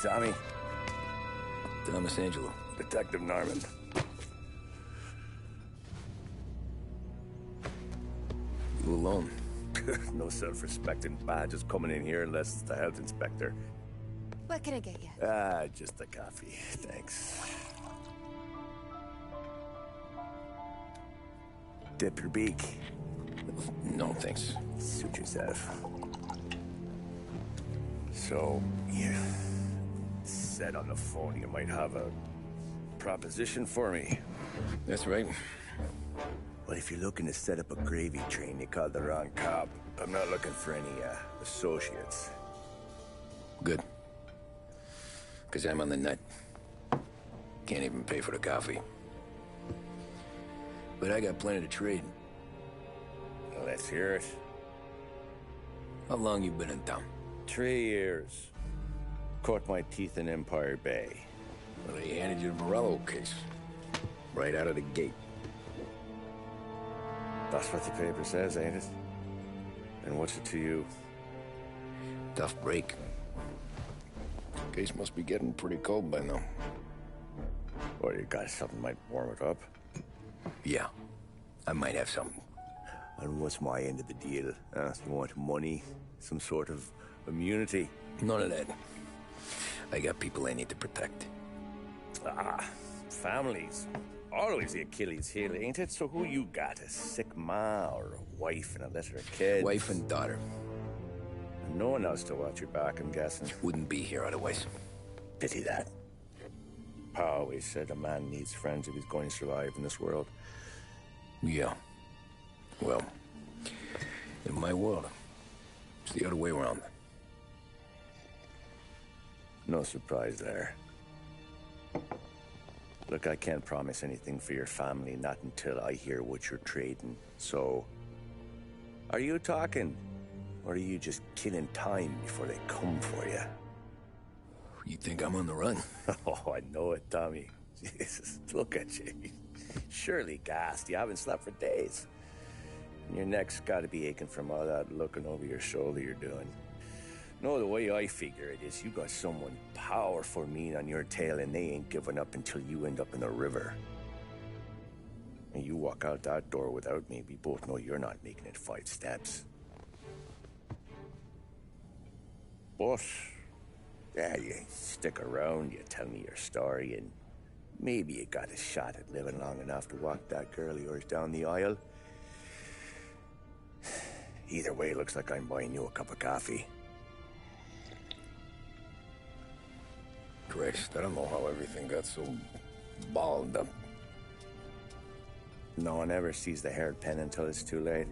Tommy. Thomas Angelo. Detective Norman. You alone? No self-respecting badges coming in here unless it's the health inspector. What can I get you? Just a coffee. Thanks. Dip your beak. No, thanks. Suit yourself. So, you said on the phone you might have a proposition for me. That's right. Well, if you're looking to set up a gravy train, you called the wrong cop. I'm not looking for any, associates. Good. Because I'm on the nut. Can't even pay for the coffee. But I got plenty to trade. Well, let's hear it. How long you been in town? 3 years. Caught my teeth in Empire Bay. Well, they handed you the Morello case. Right out of the gate. That's what the paper says, ain't it? And what's it to you? Tough break. Case must be getting pretty cold by now. Or you got something might warm it up? Yeah, I might have something. And what's my end of the deal? You want money? Some sort of immunity? None of that. I got people I need to protect. Families. Always the Achilles heel, ain't it? So who you got? A sick ma or a wife and a litter of kids? Wife and daughter. And no one else to watch your back, I'm guessing. Wouldn't be here otherwise. Pity that. Pa always said a man needs friends if he's going to survive in this world. Yeah. Well, in my world, it's the other way around. No surprise there. Look, I can't promise anything for your family, not until I hear what you're trading. So, are you talking? Or are you just killing time before they come for you? You think I'm on the run? Oh, I know it, Tommy. Jesus, look at you. Surely gassed. You haven't slept for days. And your neck's got to be aching from all that looking over your shoulder you're doing. No, the way I figure it is you got someone powerful mean on your tail and they ain't giving up until you end up in the river. And you walk out that door without me, we both know you're not making it 5 steps. But, yeah, you stick around, you tell me your story, and maybe you got a shot at living long enough to walk that girl of yours down the aisle. Either way, it looks like I'm buying you a cup of coffee. Christ, I don't know how everything got so balled up. No one ever sees the haired pen until it's too late.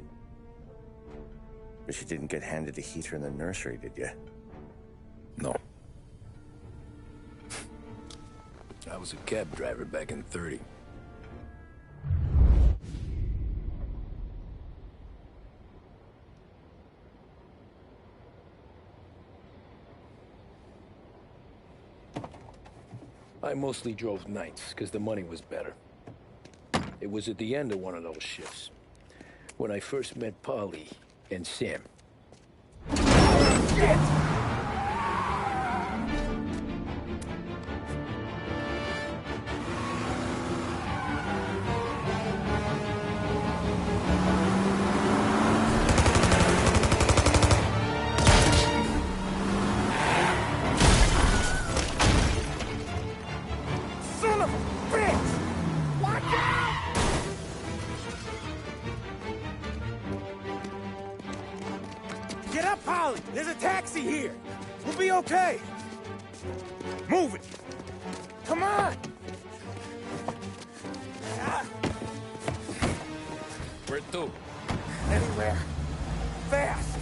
But you didn't get handed a heater in the nursery, did you? No. I was a cab driver back in '30. I mostly drove nights, because the money was better. It was at the end of one of those shifts, when I first met Polly and Sam. Shit! Get up, Polly! There's a taxi here! We'll be okay! Move it! Come on! Where to? Anywhere. Fast!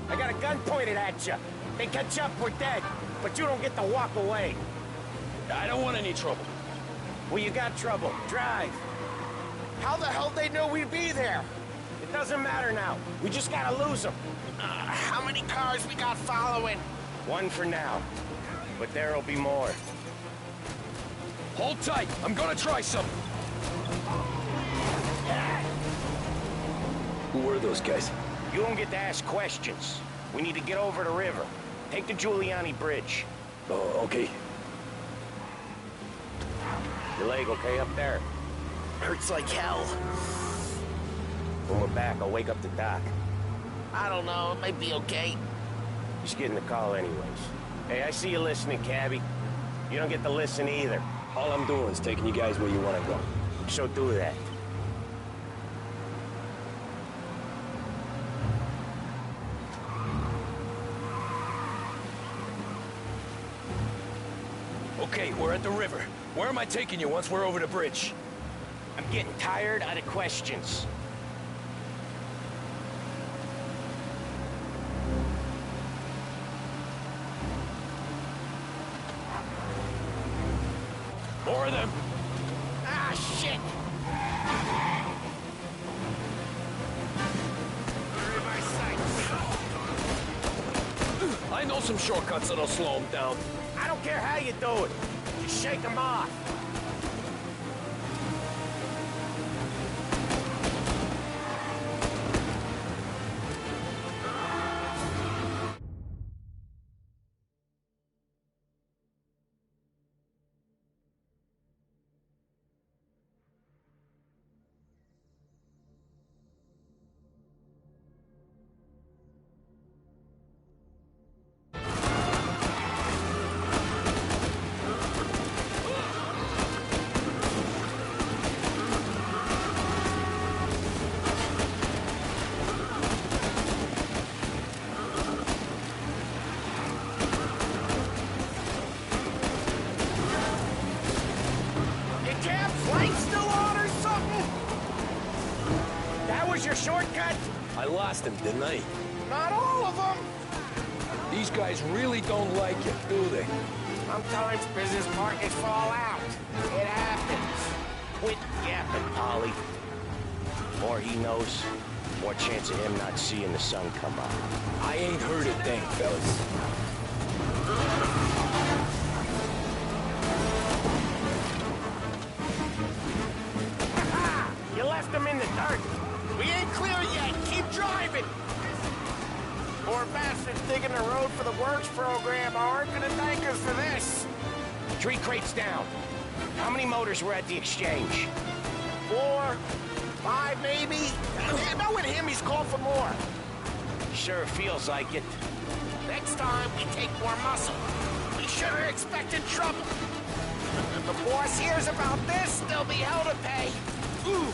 I got a gun pointed at you. They catch up, we're dead. But you don't get to walk away. I don't want any trouble. Well, you got trouble. Drive. How the hell they know we'd be there? It doesn't matter now. We just gotta lose them. How many cars we got following? One for now. But there'll be more. Hold tight. I'm gonna try something. Who were those guys? You don't get to ask questions. We need to get over the river. Take the Giuliani Bridge. Oh, okay. Your leg okay up there? Hurts like hell. When we're back, I'll wake up the doc. I don't know, it might be okay. Just getting the call anyways. Hey, I see you listening, cabbie. You don't get to listen either. All I'm doing is taking you guys where you want to go. So do that. Okay, we're at the river. Where am I taking you once we're over the bridge? I'm getting tired of the questions. More of them. Ah, shit! They're in my sights. I know some shortcuts that'll slow them down. I don't care how you do it. Just shake them off. Your shortcut? I lost him, didn't I? Not all of them. These guys really don't like it, do they? Sometimes business partners fall out. It happens. Quit yapping, Polly. More he knows, more chance of him not seeing the sun come up. I ain't heard a thing, fellas. You left him in the dirt. We ain't clear yet. Keep driving. Poor bastards digging the road for the works program aren't gonna thank us for this. 3 crates down. How many motors were at the exchange? 4, 5 maybe. Knowing him, he's called for more. Sure feels like it. Next time, we take more muscle. We should have expected trouble. If the boss hears about this, there'll be hell to pay. Ooh.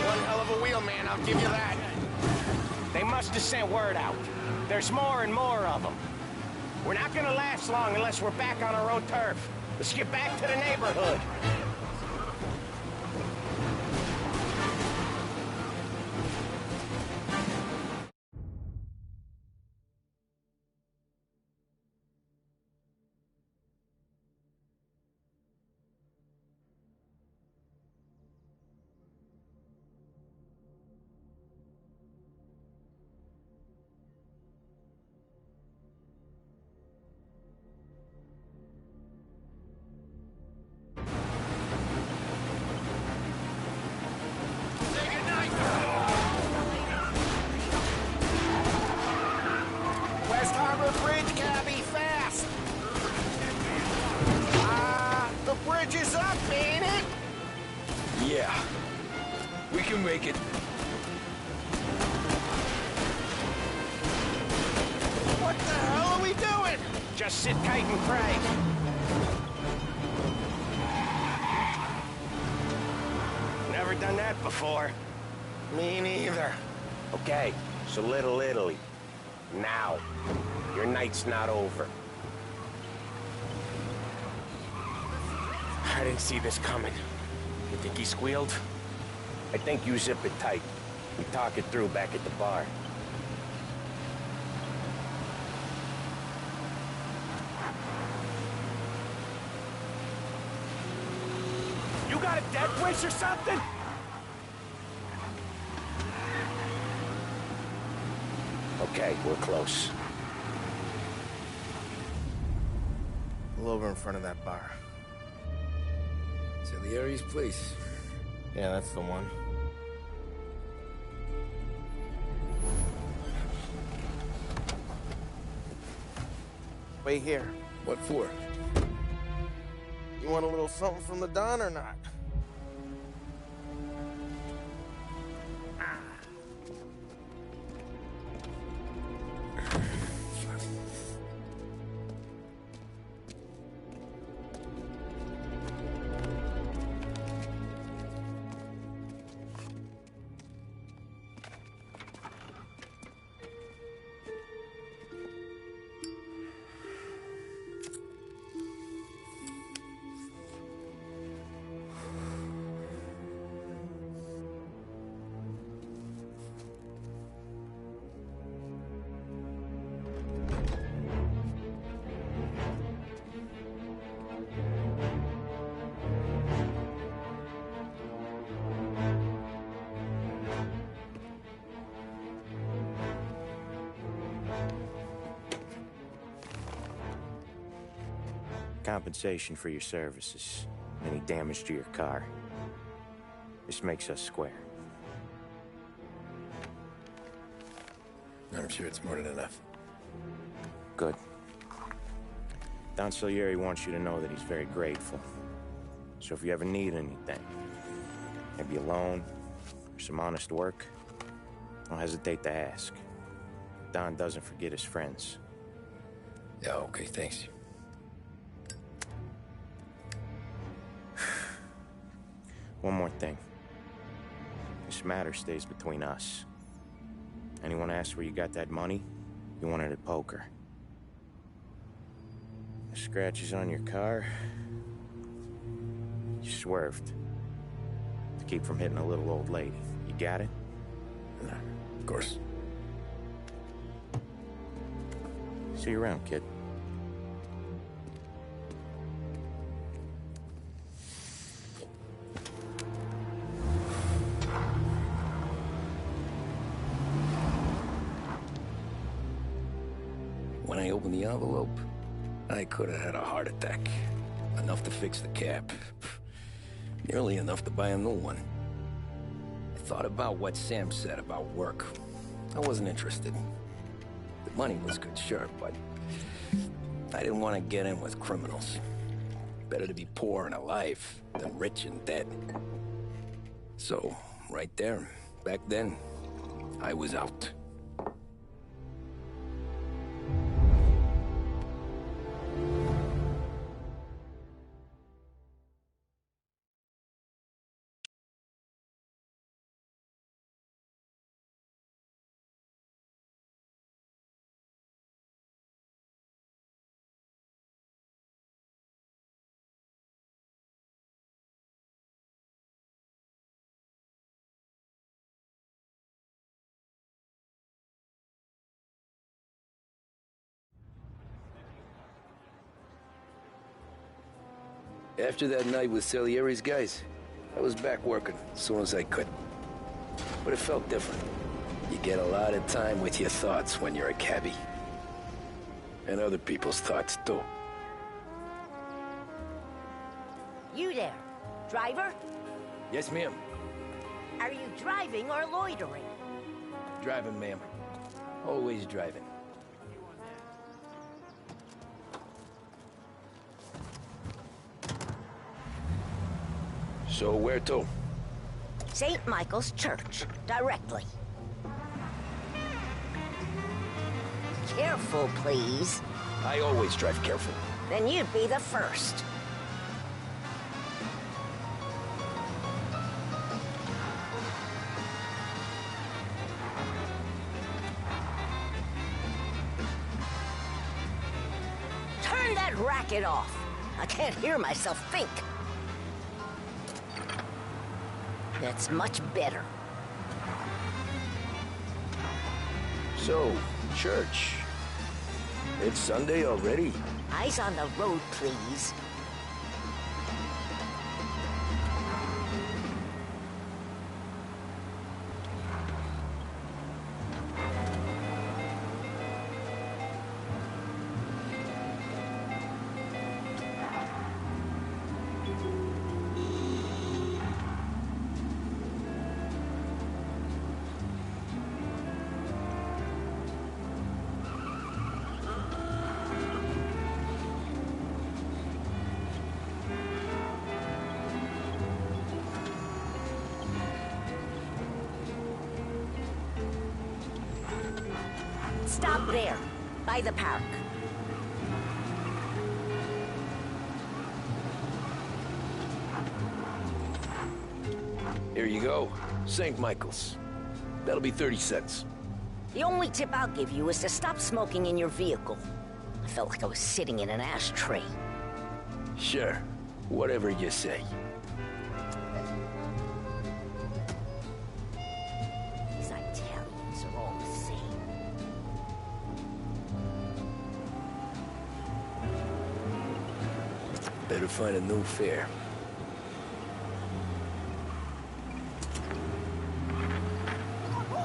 One hell of a wheelman, I'll give you that. They must have sent word out. There's more and more of them. We're not gonna last long unless we're back on our own turf. Let's get back to the neighborhood. Yeah. We can make it. What the hell are we doing? Just sit tight and pray. Never done that before. Me neither. Okay, so Little Italy. Now. Your night's not over. I didn't see this coming. You think he squealed? I think you zip it tight. We talk it through back at the bar. You got a death wish or something? Okay, we're close. Pull over in front of that bar. Salieri's place. Yeah, that's the one. Wait here. What for? You want a little something from the Don or not? Compensation for your services. Any damage to your car. This makes us square. I'm sure it's more than enough. Good. Don Salieri wants you to know that he's very grateful. So if you ever need anything, maybe a loan or some honest work, don't hesitate to ask. Don doesn't forget his friends. Yeah, okay, thanks. One more thing. This matter stays between us. Anyone asks where you got that money, you won it at poker. The scratches on your car, you swerved. To keep from hitting a little old lady. You got it? No, of course. See you around, kid. When I opened the envelope, I could have had a heart attack. Enough to fix the cap. Nearly enough to buy a new one. I thought about what Sam said about work. I wasn't interested. The money was good, sure, but I didn't want to get in with criminals. Better to be poor and alive than rich and dead. So, right there, back then, I was out. After that night with Salieri's guys, I was back working as soon as I could. But it felt different. You get a lot of time with your thoughts when you're a cabbie. And other people's thoughts, too. You there, driver? Yes, ma'am. Are you driving or loitering? Driving, ma'am. Always driving. So where to? St. Michael's Church, directly. Careful, please. I always drive careful. Then you'd be the first. Turn that racket off. I can't hear myself think. That's much better. So, church. It's Sunday already? Eyes on the road, please. stop there, by the park. Here you go. St. Michael's. That'll be 30 cents. The only tip I'll give you is to stop smoking in your vehicle. I felt like I was sitting in an ashtray. Sure. Whatever you say. These Italians are all the same. Better find a new fare.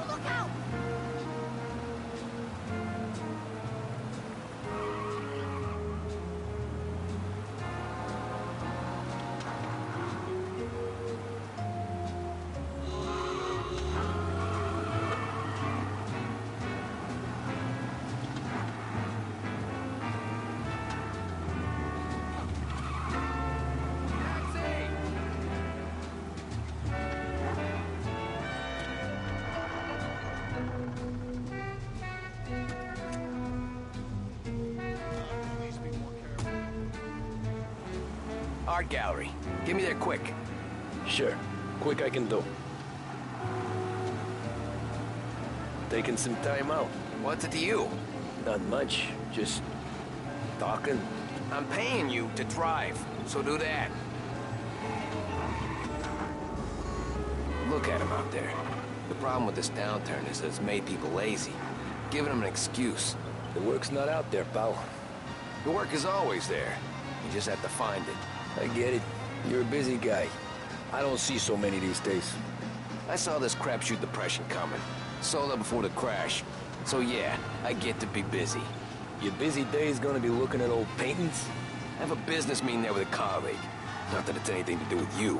Look out! Art gallery. Get me there quick. Sure. Quick I can do. Taking some time out. What's it to you? Not much. Just talking. I'm paying you to drive, so do that. Look at him out there. The problem with this downturn is that it's made people lazy. Giving them an excuse. The work's not out there, pal. The work is always there. You just have to find it. I get it. You're a busy guy. I don't see so many these days. I saw this crapshoot depression coming. Sold up before the crash. So yeah, I get to be busy. Your busy day's gonna be looking at old paintings? I have a business meeting there with a colleague. Not that it's anything to do with you.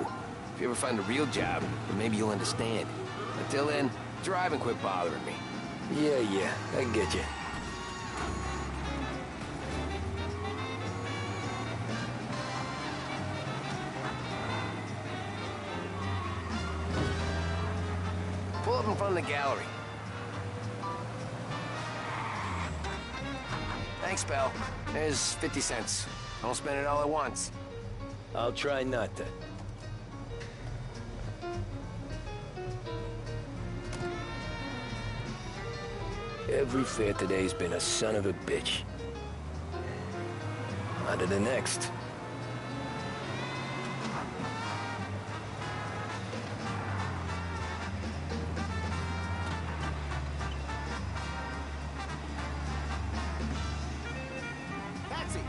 If you ever find a real job, then maybe you'll understand. Until then, drive and quit bothering me. Yeah, I get you. Pull up in front of the gallery. Thanks, pal. There's 50 cents. Don't spend it all at once. I'll try not to. Every fare today's been a son of a bitch. On to the next. Taxi!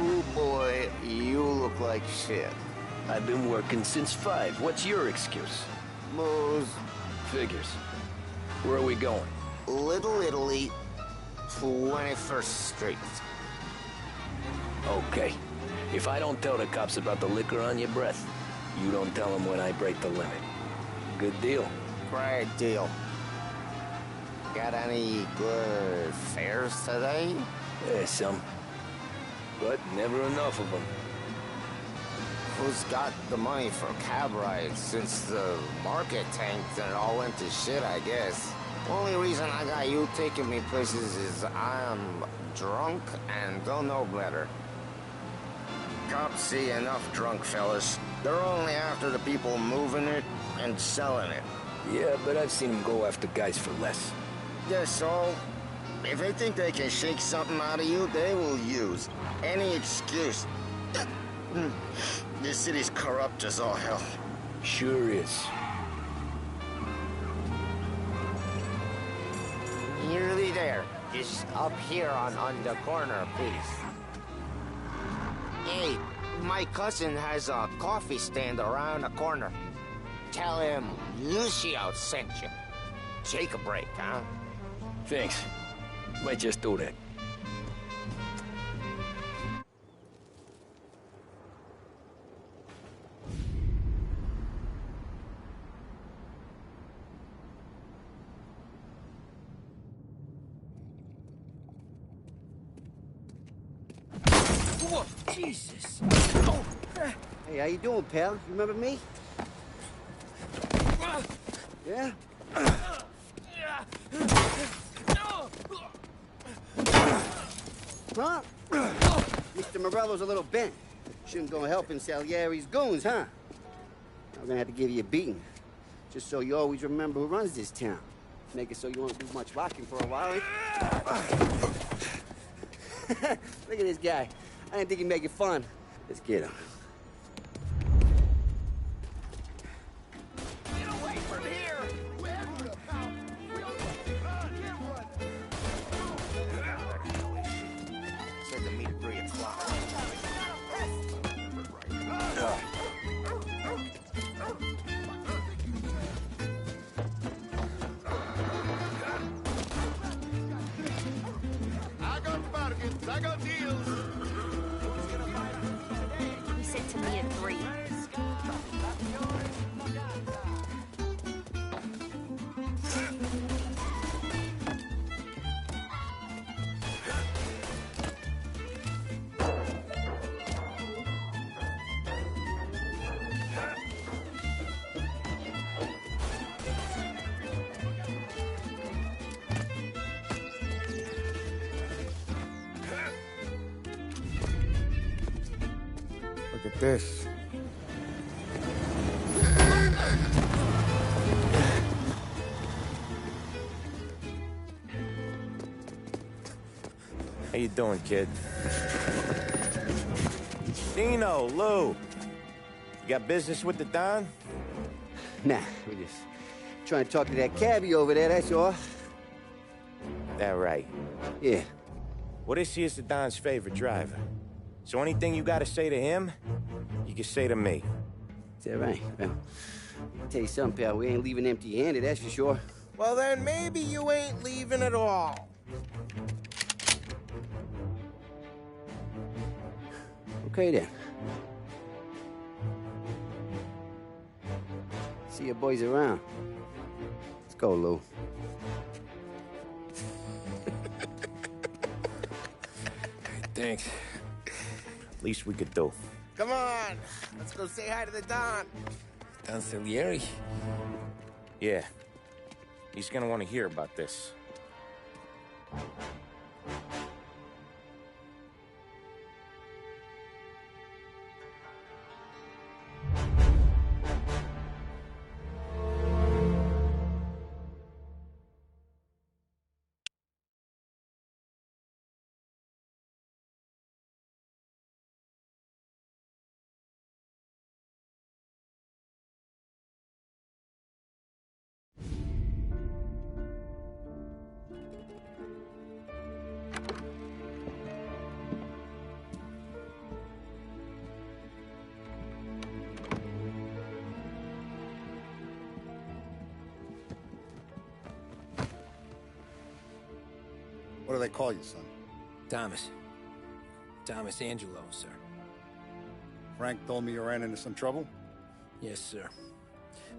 Oh boy, you look like shit. I've been working since 5. What's your excuse? Booze. Figures. Where are we going? Little Italy, 21st Street. Okay. If I don't tell the cops about the liquor on your breath, you don't tell them when I break the limit. Good deal. Great deal. Got any good fares today? Yeah, some. But never enough of them. Who's got the money for cab rides since the market tanked and it all went to shit, I guess? Only reason I got you taking me places is I'm drunk and don't know better. Cops see enough drunk fellas. They're only after the people moving it and selling it. Yeah, but I've seen them go after guys for less. Yeah, so if they think they can shake something out of you, they will use any excuse. This city's corrupt as all hell. Sure is. Nearly there. Just up here on the corner, please. Hey, my cousin has a coffee stand around the corner. Tell him Lucio sent you. Take a break, huh? Thanks. Might just do that. Jesus. Hey, how you doing, pal? You remember me? Yeah? Huh? Mr. Morello's a little bent. Shouldn't go helping Salieri's goons, huh? I'm gonna have to give you a beating. Just so you always remember who runs this town. Make it so you won't do much rocking for a while. Look at this guy. I didn't think he'd make it fun. Let's get him. Get away from here! Said to meet at 3 o'clock. I got bargains, I got deals. He said to me at 3. Look at this. How you doing, kid? Dino, Lou. You got business with the Don? Nah, we're just trying to talk to that cabbie over there, that's all. That right. Yeah. Well, this here's the Don's favorite driver. So anything you gotta say to him, you can say to me. Is that right? Well, I'll tell you something, pal. We ain't leaving empty-handed, that's for sure. Well, then maybe you ain't leaving at all. Okay, then. See your boys around. Let's go, Lou. Thanks. Least we could do. Come on, let's go say hi to the Don. Don Salieri? Yeah. He's gonna want to hear about this. What do they call you, son? Thomas. Thomas Angelo, sir. Frank told me you ran into some trouble? Yes, sir.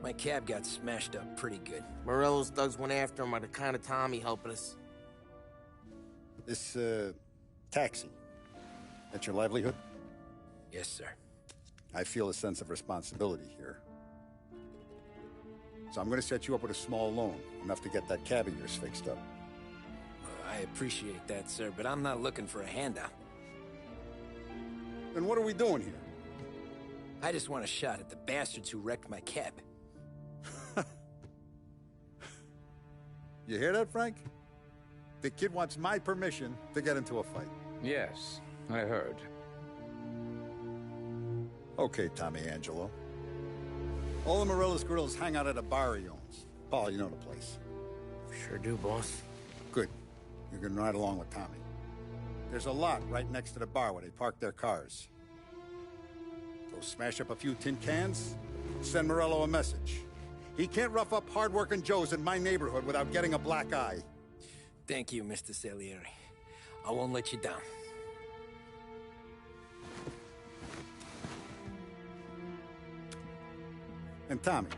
My cab got smashed up pretty good. Morello's thugs went after him on account of Tommy helping us. This, taxi. That's your livelihood? Yes, sir. I feel a sense of responsibility here. So I'm gonna set you up with a small loan, enough to get that cab of yours fixed up. I appreciate that, sir, but I'm not looking for a handout. Then what are we doing here? I just want a shot at the bastards who wrecked my cab. You hear that, Frank? The kid wants my permission to get into a fight. Yes, I heard. Okay, Tommy Angelo. All the Morello's girls hang out at a bar he owns. Paul, you know the place. Sure do, boss. Good. You can ride along with Tommy. There's a lot right next to the bar where they park their cars. Go smash up a few tin cans, send Morello a message. He can't rough up hard-working Joes in my neighborhood without getting a black eye. Thank you, Mr. Salieri. I won't let you down. And Tommy,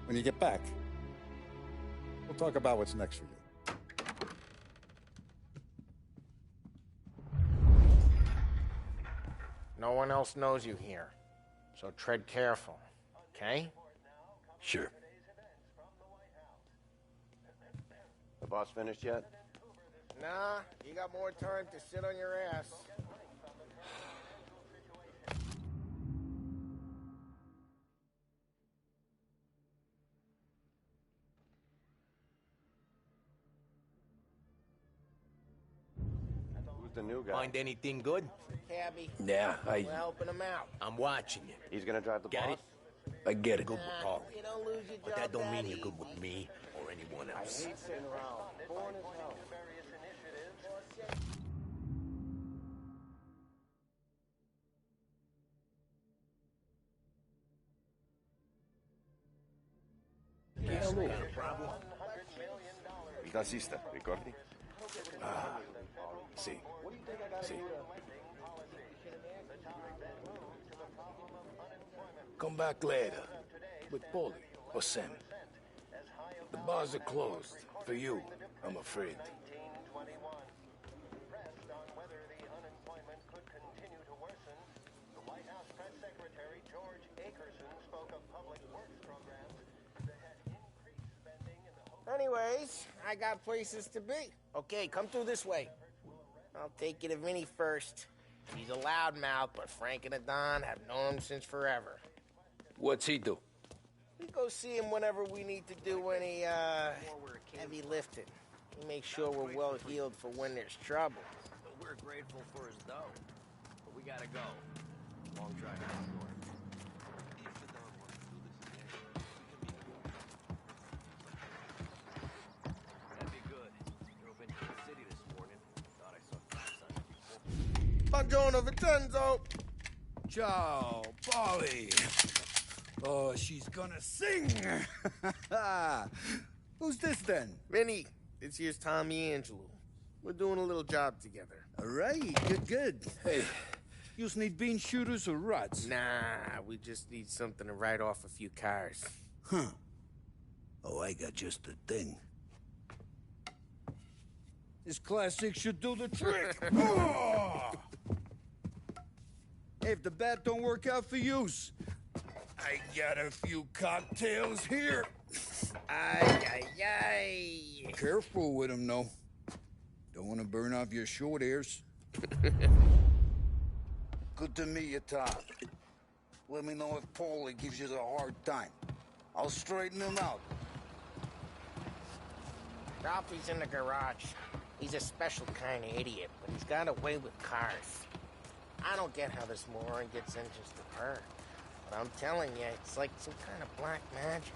when you get back, we'll talk about what's next for you. No one else knows you here. So tread careful, okay? Sure. The boss finished yet? Nah, you got more time to sit on your ass. Who's the new guy? Find anything good? Cabby, Yeah, we're helping him out. I'm watching you. He's gonna drive the Got boss? it? I get it. Good with Paulie. You don't lose your But job that don't mean that you're good easy. with me or anyone else. Sitting around. Boring as hell. Il tassista, ricordi? Sì. Sì. Come back later. With Paulie or Sam. The bars are closed. For you, I'm afraid. Anyways, I got places to be. Okay, come through this way. I'll take you to Vinny first. He's a loudmouth, but Frank and the Don have known him since forever. What's he do? We go see him whenever we need to do any, heavy lifting. He makes sure we're well healed for when there's trouble. But we're grateful for his dough. But we gotta go. Long drive outdoors. That'd be good. Drove into the city this morning. Thought I saw cops on it before. Buongiorno, Vincenzo! Ciao, Polly. Oh, she's gonna sing. Who's this then? Vinny, this here's Tommy Angelo. We're doing a little job together. All right, good. Hey, you need bean shooters or rods? Nah, we just need something to write off a few cars. Huh. Oh, I got just the thing. This classic should do the trick. Oh! Hey, if the bat don't work out for yous, I got a few cocktails here. Ay, ay, ay. Careful with them, though. Don't want to burn off your short hairs. Good to meet you, Tom. Let me know if Paulie gives you the hard time. I'll straighten him out. Ralphie's in the garage. He's a special kind of idiot, but he's got a way with cars. I don't get how this moron gets in just to her. But I'm telling you, it's like some kind of black magic.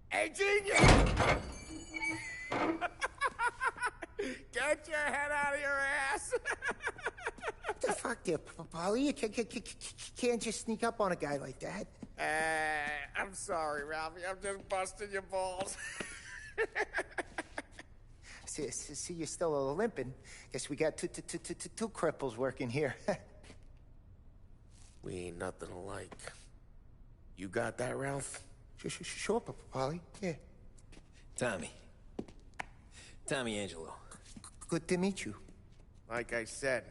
Hey, genius! Get your head out of your ass! What the fuck there, Polly? You can't just sneak up on a guy like that. I'm sorry, Ralphie. I'm just busting your balls. See, you're still limping. Guess we got two cripples working here. We ain't nothing alike. You got that, Ralph? Sure, Polly. Yeah. Tommy. Tommy Angelo. Good to meet you. Like I said,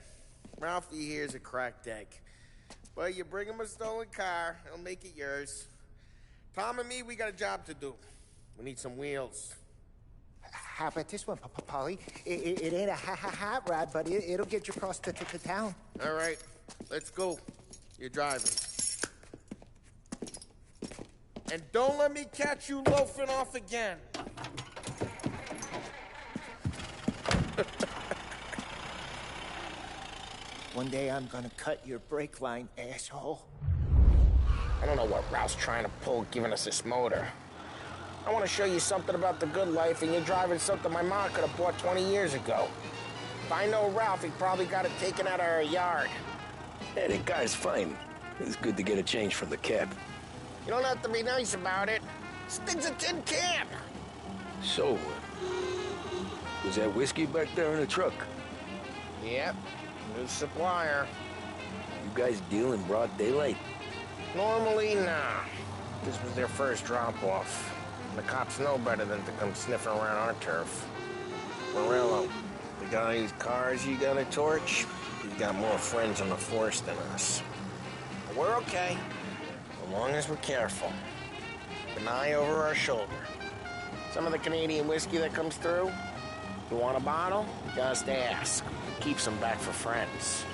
Ralphie here's a cracked egg. But you bring him a stolen car, he'll make it yours. Tom and me, we got a job to do. We need some wheels. How about this one, Polly? It ain't a hot rod, but it'll get you across to town. All right, let's go. You're driving. And don't let me catch you loafing off again. One day I'm gonna cut your brake line, asshole. I don't know what Ralph's trying to pull giving us this motor. I want to show you something about the good life, and you're driving something my mom could have bought 20 years ago. If I know Ralph, he probably got it taken out of our yard. Hey, the guy's fine. It's good to get a change from the cab. You don't have to be nice about it. This thing's a tin can. So, was that whiskey back there in the truck? Yep, new supplier. You guys deal in broad daylight? Normally, nah. This was their first drop-off. The cops know better than to come sniffing around our turf. Morello, the guy whose cars you got a torch, he's got more friends on the force than us. But we're okay, as long as we're careful. Keep an eye over our shoulder. Some of the Canadian whiskey that comes through, you want a bottle? Just ask. Keeps them back for friends.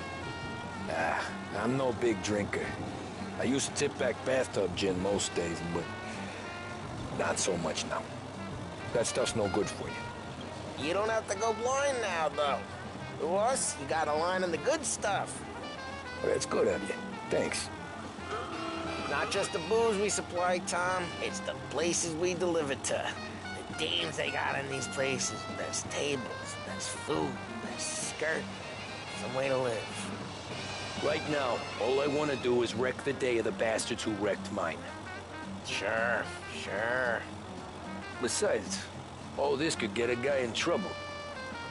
I'm no big drinker. I used to tip back bathtub gin most days, but not so much now. That stuff's no good for you. You don't have to go blind now, though. To us, you got a line on the good stuff. Well, that's good of you. Thanks. Not just the booze we supply, Tom. It's the places we deliver to. The dames they got in these places. There's tables, there's food, there's skirt. Some way to live. Right now, all I want to do is wreck the day of the bastards who wrecked mine. Sure. Besides, all this could get a guy in trouble.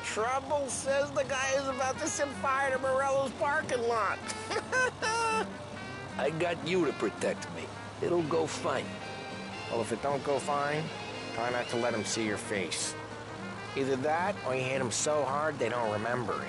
Trouble, says the guy who's about to set fire to Morello's parking lot. I got you to protect me. It'll go fine. Well, if it don't go fine, try not to let them see your face. Either that, or you hit them so hard they don't remember it.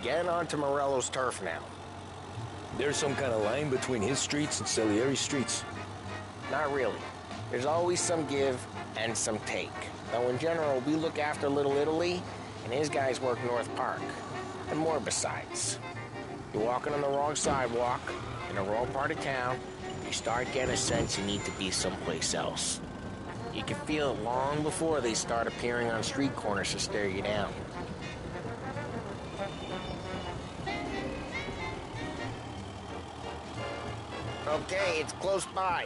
Getting onto Morello's turf now. There's some kind of line between his streets and Salieri's streets? Not really. There's always some give and some take. Though in general, we look after Little Italy, and his guys work North Park. And more besides. You're walking on the wrong sidewalk, in the wrong part of town, you start getting a sense you need to be someplace else. You can feel it long before they start appearing on street corners to stare you down. Okay, it's close by.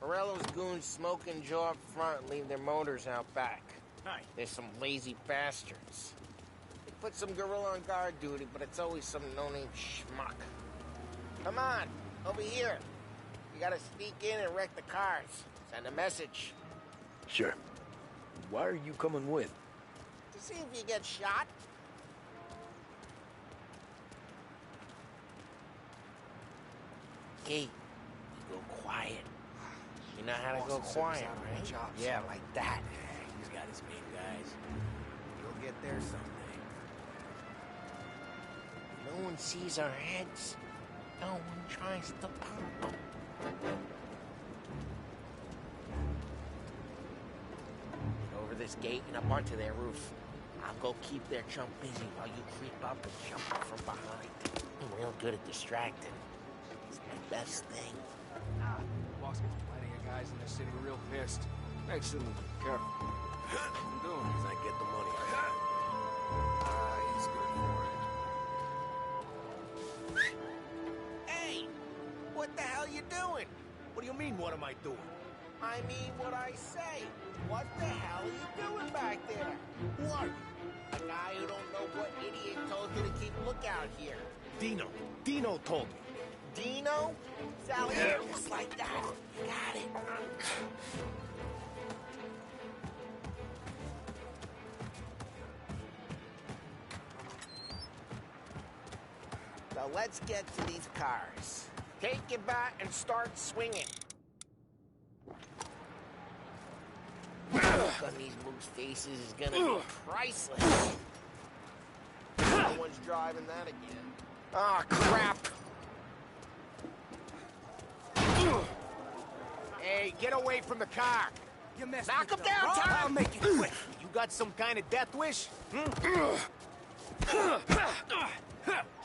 Morello's goons smoke and jaw up front and leave their motors out back. There's some lazy bastards. They put some gorilla on guard duty, but it's always some no-name schmuck. Come on, over here. You gotta sneak in and wreck the cars. Send a message. Sure. Why are you coming with? To see if you get shot. Okay, you go quiet. You know how to go quiet, right? Yeah, like that. He's got his main guys. You'll get there someday. No one sees our heads. No one tries to pop them. Over this gate and up onto their roof. I'll go keep their chump busy while you creep up and jump up from behind. I'm real good at distracting. It's my best thing. Boss gets plenty of guys in the city real pissed. Makes them careful. What I'm doing is I get the money. He's good for it. Hey! What the hell you doing? What do you mean, what am I doing? I mean what I say. What the hell are you doing back there? Who are you? A guy who don't know what idiot told you to keep lookout here. Dino. Dino told me. Dino? Sally, just like that. Got it. Now let's get to these cars. Take your bat and start swinging. The look on these moose faces is gonna be priceless. No one's driving that again. Ah, crap! Hey, get away from the car! You messed Knock with him the down, road. Tom! I'll make it quick. You got some kind of death wish?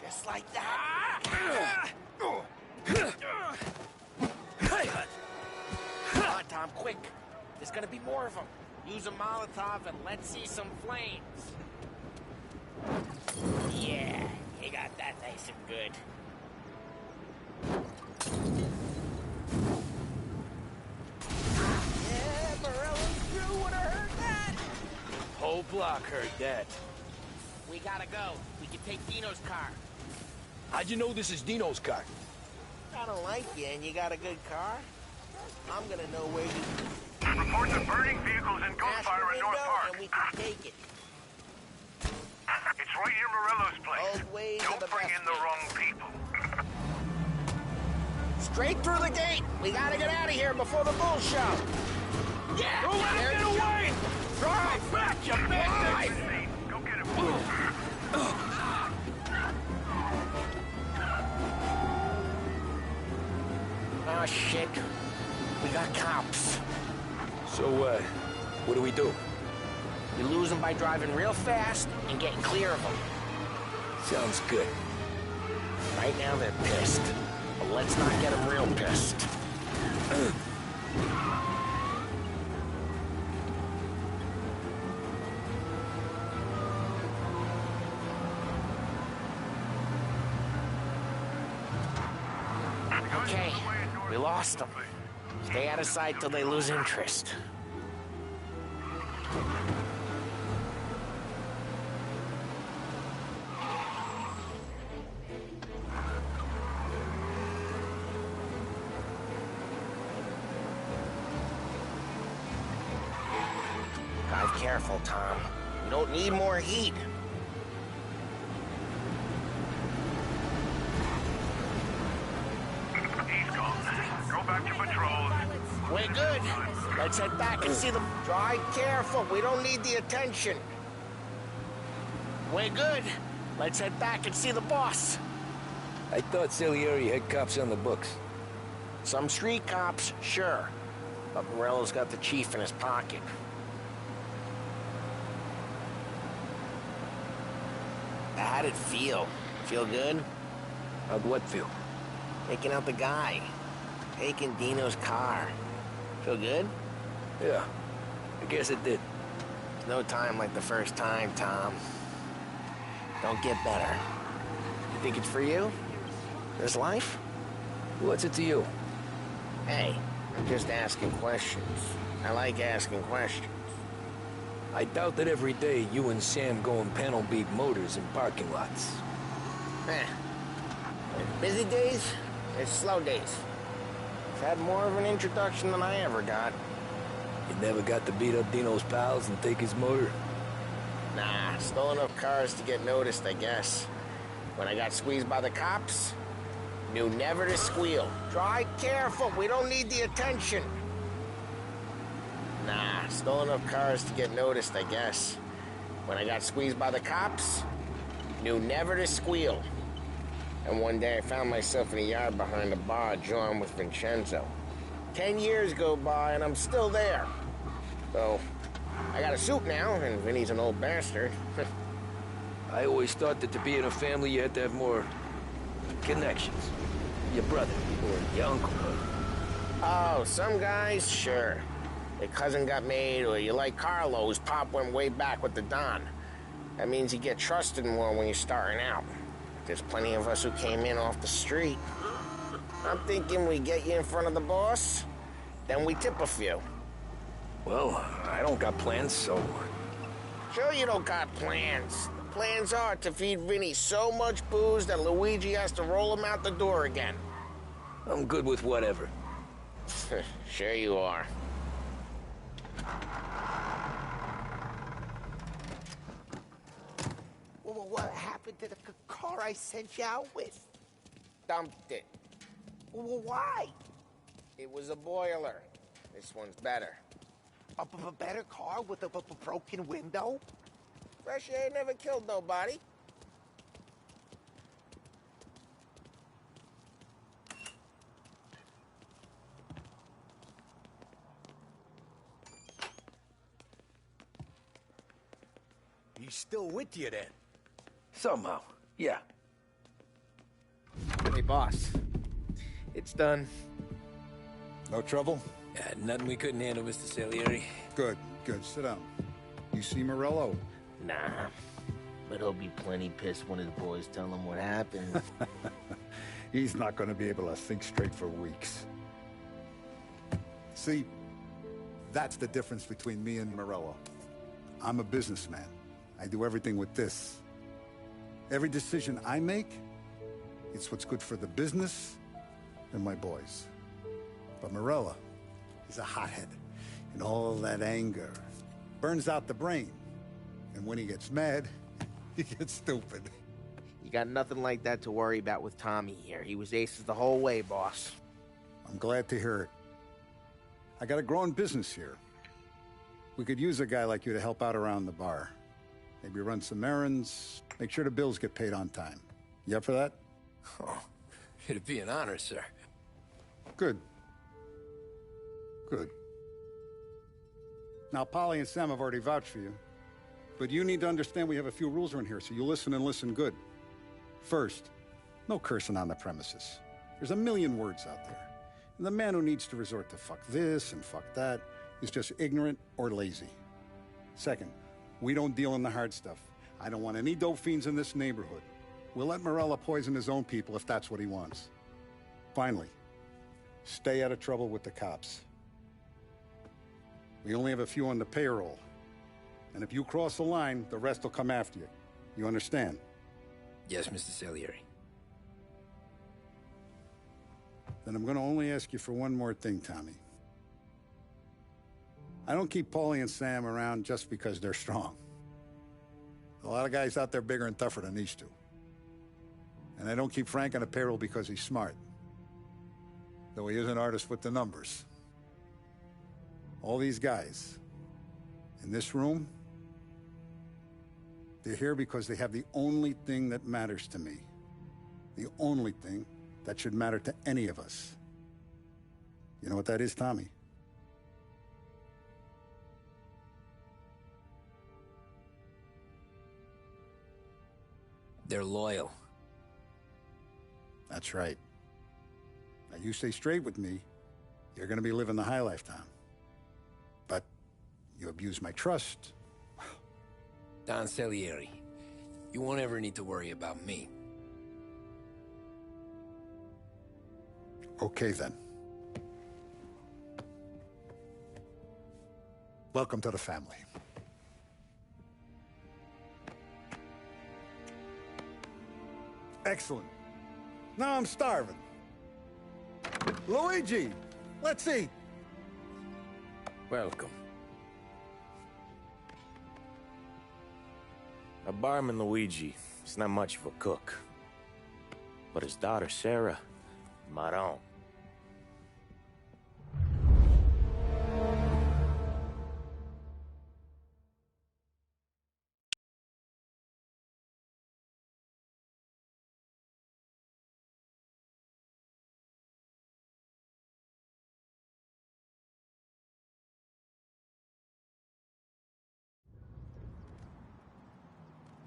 Just like that. Come on, Tom, quick. There's gonna be more of them. Use a Molotov and let's see some flames. Yeah, you got that nice and good. Yeah, Morello's crew would have heard that. whole block heard that. We gotta go. We can take Dino's car. How'd you know this is Dino's car? I don't like you, and you got a good car. I'm gonna know where you... Reports of burning vehicles in Gunfire in North Park. And we can take it. It's right near Morello's place. Old ways Don't are the bring best in the wrong people. Straight through the gate. We gotta get out of here before the bull show. Yeah! Don't let him get away! Drive back, you bastard! Go get him. Oh, shit. We got cops. So, what do we do? We lose them by driving real fast and getting clear of them. Sounds good. Right now they're pissed. But let's not get them real pissed. Okay, we lost them. Stay out of sight till they lose interest. Drive careful, Tom. We don't need more heat. He's gone. Go back to patrols. We're good. Let's head back and see them. Drive careful. We don't need the attention. We're good. Let's head back and see the boss. I thought Salieri had cops on the books. Some street cops, sure. But Morello's got the chief in his pocket. How'd it feel? Feel good? How'd what feel? Taking out the guy. Taking Dino's car. Feel good? Yeah, I guess it did. There's no time like the first time, Tom. Don't get better. You think it's for you? This life? What's it to you? Hey, I'm just asking questions. I like asking questions. I doubt that every day you and Sam go and panel beat motors in parking lots. There's busy days, there's slow days. I've had more of an introduction than I ever got. You never got to beat up Dino's pals and take his motor? Nah, stole enough cars to get noticed, I guess. When I got squeezed by the cops, knew never to squeal. Drive careful, we don't need the attention. Nah, stole enough cars to get noticed, I guess. When I got squeezed by the cops, knew never to squeal. And one day I found myself in a yard behind a bar joined with Vincenzo. 10 years go by and I'm still there. So, I got a suit now, and Vinny's an old bastard. I always thought that to be in a family you had to have more connections. Your brother, or your uncle. Oh, some guys, sure. Their cousin got made, or you like Carlos, Pop went way back with the Don. That means you get trusted more when you're starting out. There's plenty of us who came in off the street. I'm thinking we get you in front of the boss, then we tip a few. Well, I don't got plans, so... Sure you don't got plans. The plans are to feed Vinny so much booze that Luigi has to roll him out the door again. I'm good with whatever. Sure you are. Well, what happened to the car I sent you out with? Dumped it. Well, why? It was a boiler. This one's better. A better car with a broken window? Fresh air never killed nobody. He's still with you then? Somehow, yeah. Hey, boss. It's done. No trouble? Yeah, nothing we couldn't handle, Mr. Salieri. Good, good. Sit down. You see Morello? Nah, but he'll be plenty pissed when his boys tell him what happened. He's not going to be able to think straight for weeks. See, that's the difference between me and Morello. I'm a businessman. I do everything with this. Every decision I make, it's what's good for the business and my boys. But Morella, he's a hothead. And all that anger burns out the brain. And when he gets mad, he gets stupid. You got nothing like that to worry about with Tommy here. He was aces the whole way, boss. I'm glad to hear it. I got a growing business here. We could use a guy like you to help out around the bar. Maybe run some errands, make sure the bills get paid on time. You up for that? Oh, it'd be an honor, sir. Good. Good. Now, Polly and Sam have already vouched for you. But you need to understand we have a few rules around here, so you listen and listen good. First, no cursing on the premises. There's a million words out there. And the man who needs to resort to fuck this and fuck that is just ignorant or lazy. Second, we don't deal in the hard stuff. I don't want any dope fiends in this neighborhood. We'll let Morella poison his own people if that's what he wants. Finally, stay out of trouble with the cops. We only have a few on the payroll. And if you cross the line, the rest will come after you. You understand? Yes, Mr. Salieri. Then I'm going to only ask you for one more thing, Tommy. I don't keep Paulie and Sam around just because they're strong. A lot of guys out there bigger and tougher than these two. And I don't keep Frank on the payroll because he's smart. Though he is an artist with the numbers. All these guys in this room, they're here because they have the only thing that matters to me. The only thing that should matter to any of us. You know what that is, Tommy? They're loyal. That's right. Now, you stay straight with me, you're gonna be living the high life, Tom. But you abuse my trust. Don Salieri, you won't ever need to worry about me. Okay, then. Welcome to the family. Excellent. Now I'm starving. Luigi, let's eat. Welcome. A barman Luigi is not much of a cook. But his daughter Sarah, Maron.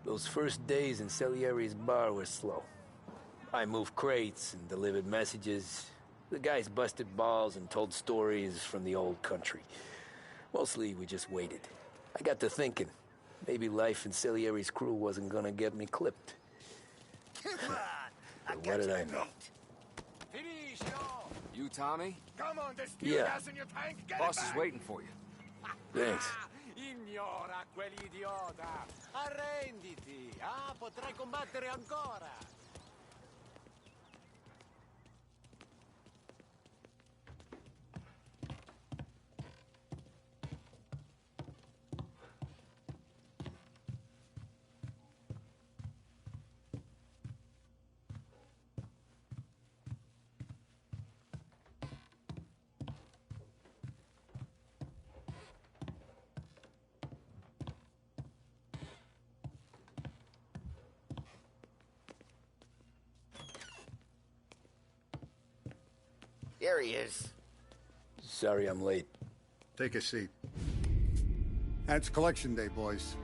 Those first days in Salieri's bar were slow. I moved crates and delivered messages. The guys busted balls and told stories from the old country. Mostly, we just waited. I got to thinking, maybe life in Salieri's crew wasn't gonna get me clipped. But what did I know? You, Tommy? Come on, there's Yeah. gas in your tank. Get Boss it is back. waiting for you. Thanks. Ignora quell'idiota. Arrenditi. Ah, potrai combattere ancora. There he is. Sorry I'm late. Take a seat. It's collection day, boys.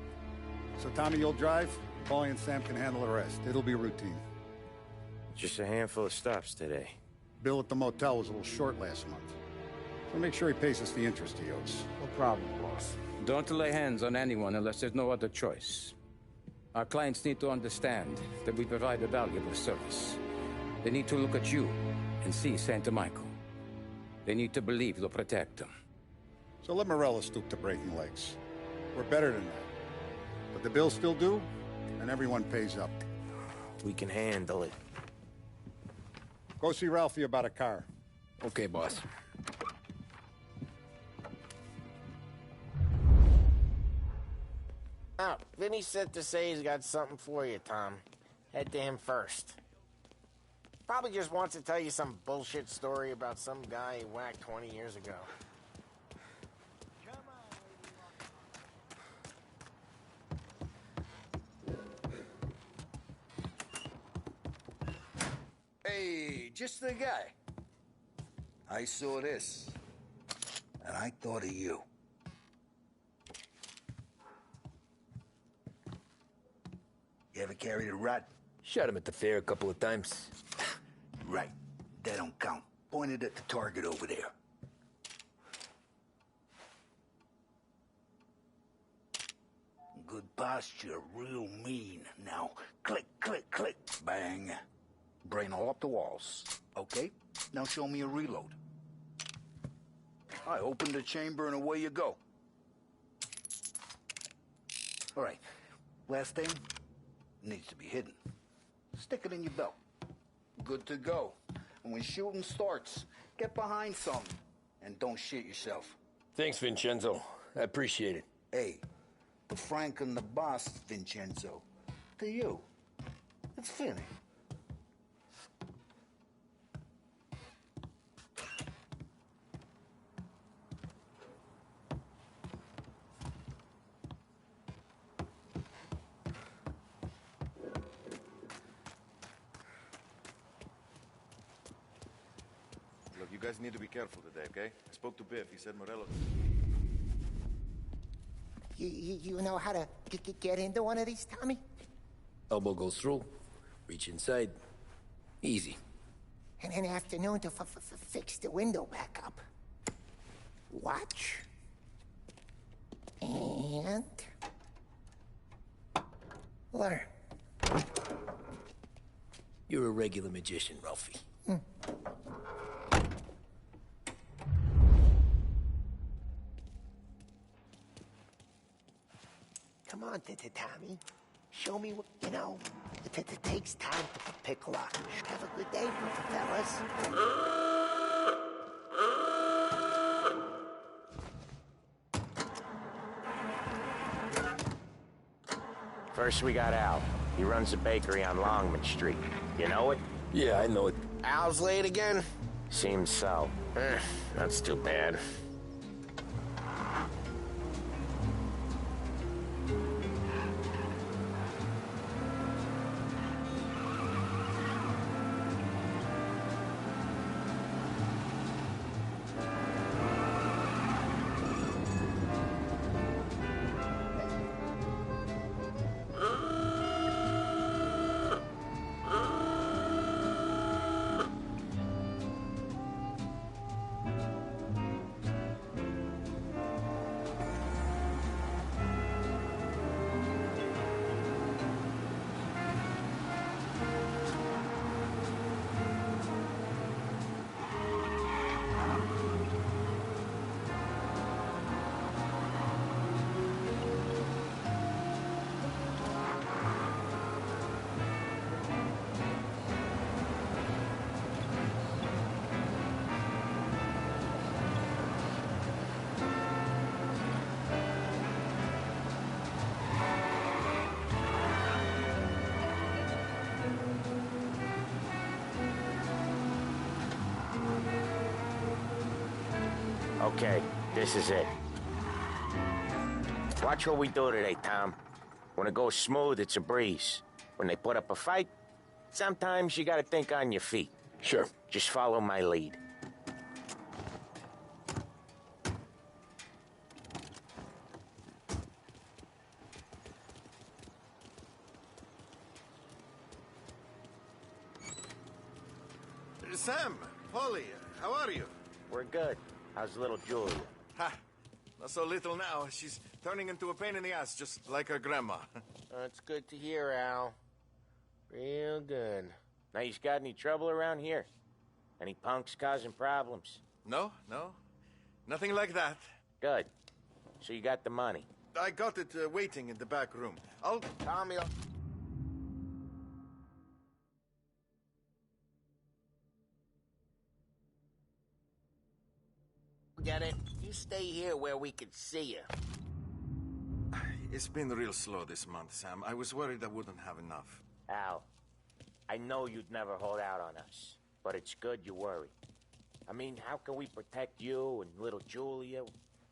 So, Tommy, you'll drive. Paulie and Sam can handle the rest. It'll be routine. Just a handful of stops today. Bill at the motel was a little short last month. So make sure he pays us the interest he owes. No problem, boss. Don't lay hands on anyone unless there's no other choice. Our clients need to understand that we provide a valuable service. They need to look at you and see Santa Michael. They need to believe you'll protect them. So let Morella stoop to breaking legs. We're better than that. But the bill's still due, and everyone pays up. We can handle it. Go see Ralphie about a car. Okay, boss. Oh, Vinny said to say he's got something for you, Tom. Head to him first. Probably just wants to tell you some bullshit story about some guy he whacked 20 years ago. Hey, just the guy. I saw this, and I thought of you. You ever carried a rat? Shot him at the fair a couple of times. Right. That don't count. Pointed at the target over there. Good posture, real mean. Now, click, click, click, bang. Brain all up the walls. Okay, now show me a reload. I open the chamber and away you go. All right, last thing, needs to be hidden. Stick it in your belt. Good to go. And when shooting starts, get behind something and don't shit yourself. Thanks, Vincenzo. I appreciate it. Hey, the Frank and the boss, Vincenzo. To you, it's Vinny. Look, you guys need to be careful today, okay? I spoke to Biff. He said Morello... You know how to get into one of these, Tommy? Elbow goes through. Reach inside. Easy. And an afternoon to fix the window back up. Watch. And... learn. You're a regular magician, Ralphie. Come on, Tommy. Show me what, you know, it takes time to pick lock. Have a good day, fellas. First we got Al. He runs a bakery on Longman Street. You know it? Yeah, I know it. Al's late again? Seems so. That's too bad. Okay, this is it. Watch what we do today, Tom. When it goes smooth, it's a breeze. When they put up a fight, sometimes you gotta think on your feet. Sure. Just follow my lead. Sam, Polly, how are you? We're good. How's little Julia? Ha! Not so little now. She's turning into a pain in the ass, just like her grandma. That's good to hear, Al. Real good. Now, you got any trouble around here? Any punks causing problems? No. Nothing like that. Good. So you got the money. I got it waiting in the back room. I'll... Tommy, get it? You stay here where we can see you. It's been real slow this month, Sam. I was worried I wouldn't have enough. Al, I know you'd never hold out on us, but it's good you worry. I mean, how can we protect you and little Julia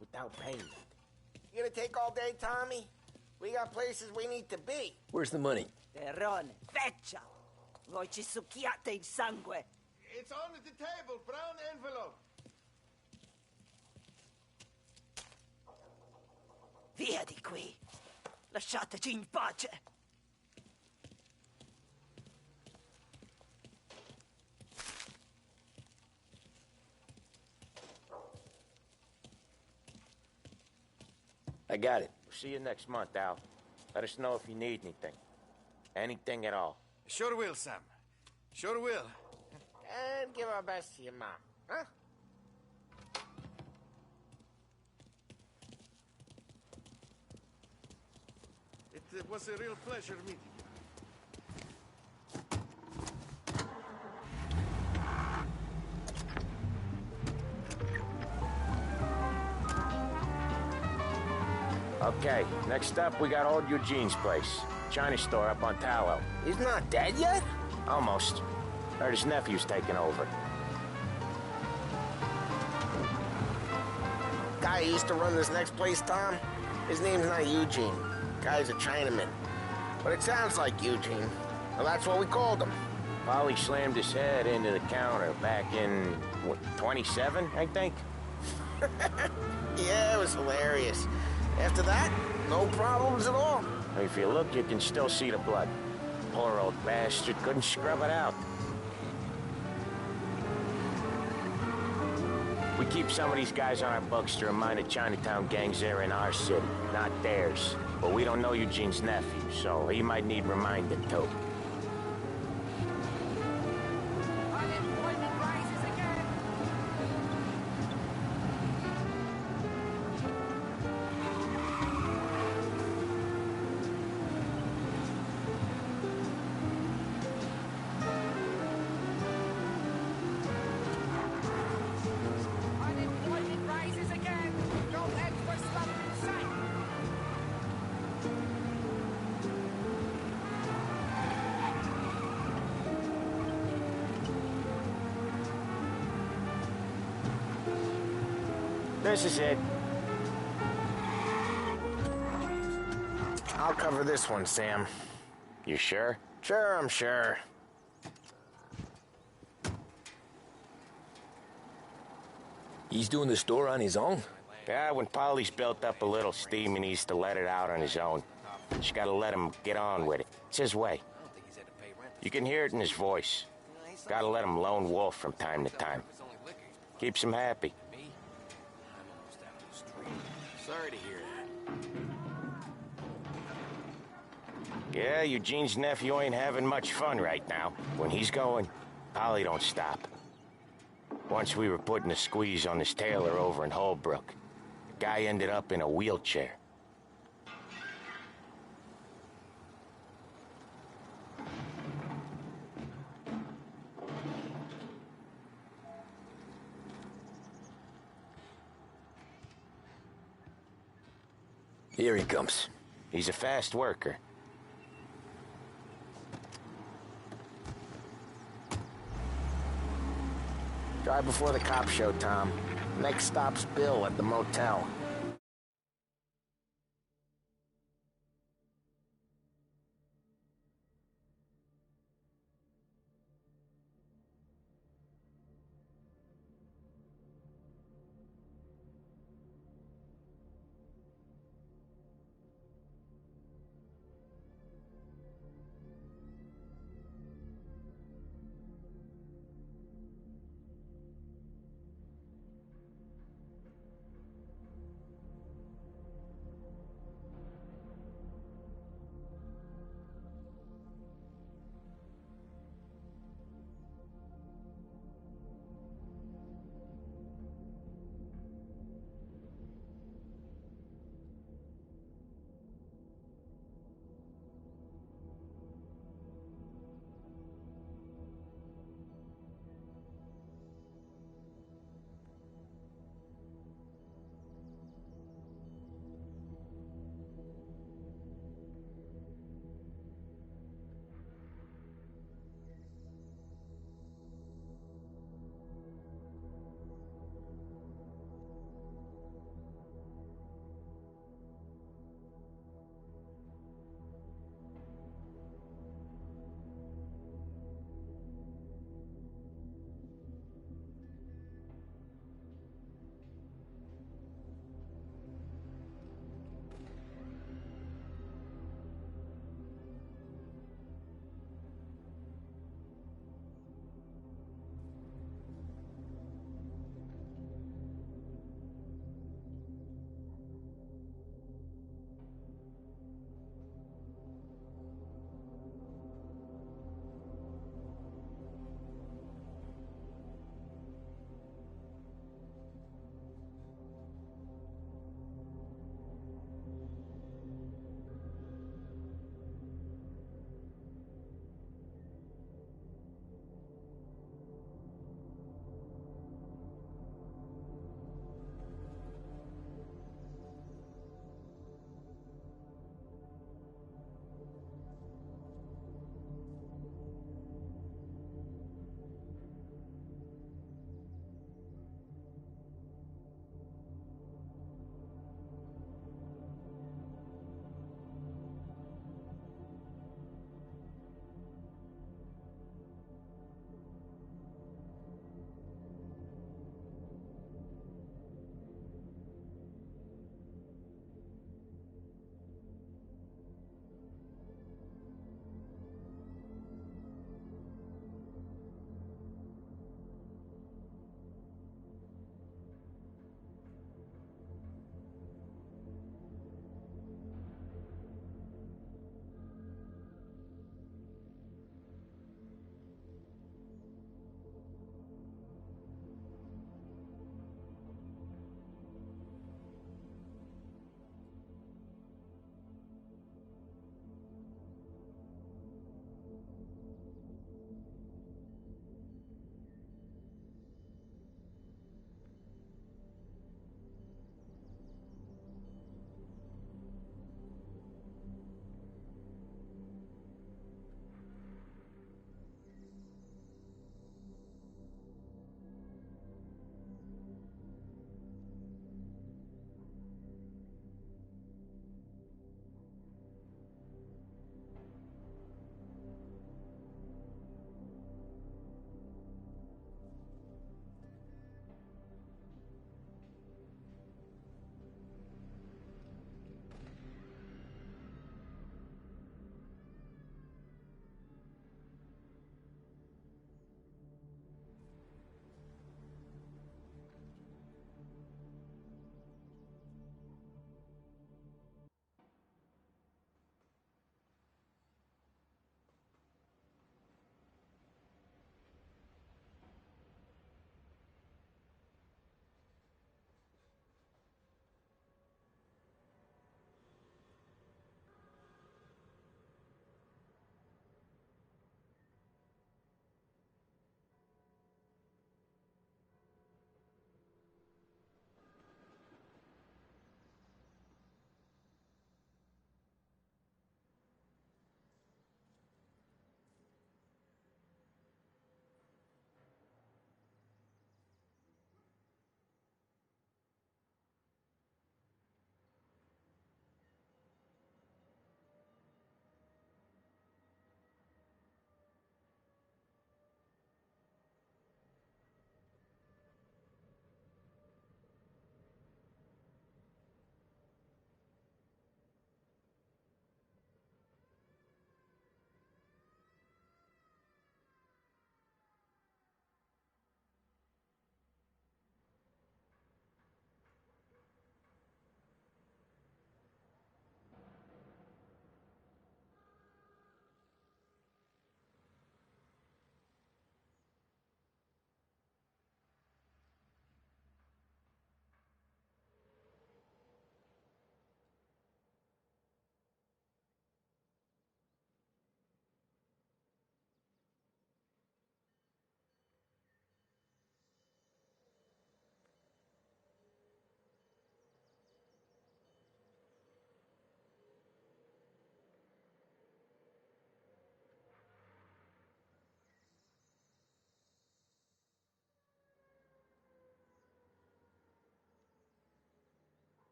without payment? You gonna take all day, Tommy? We got places we need to be. Where's the money? Terrone, feccia! Voi ci succhiate il sangue! It's on the table, brown envelope. Via di qui! Lasciateci in pace! I got it. See you next month, Al. Let us know if you need anything. Anything at all. Sure will, Sam. Sure will. And give our best to your mom, huh? It was a real pleasure meeting you. Okay, next up, we got old Eugene's place. China store up on Tallow. He's not dead yet? Almost. Heard his nephew's taking over. Guy who used to run this next place, Tom? His name's not Eugene. Guy's a Chinaman. But it sounds like Eugene. Well, that's what we called him. Polly slammed his head into the counter back in, what, 27, I think? Yeah, it was hilarious. After that, no problems at all. If you look, you can still see the blood. Poor old bastard couldn't scrub it out. We keep some of these guys on our books to remind the Chinatown gangs they're in our city, not theirs. But we don't know Eugene's nephew, so he might need reminding too. Unemployment rises again. Unemployment rises again. No extra stuff in sight. This is it. I'll cover this one, Sam. You sure? Sure, I'm sure. He's doing the store on his own? Yeah, when Polly's built up a little steam, he needs to let it out on his own. Just gotta let him get on with it. It's his way. You can hear it in his voice. Gotta let him lone wolf from time to time. Keeps him happy. Sorry to hear that. Yeah, Eugene's nephew ain't having much fun right now. When he's going, Polly don't stop. Once we were putting a squeeze on this tailor over in Holbrook. The guy ended up in a wheelchair. Here he comes. He's a fast worker. Drive before the cops show, Tom. Next stop's Bill at the motel.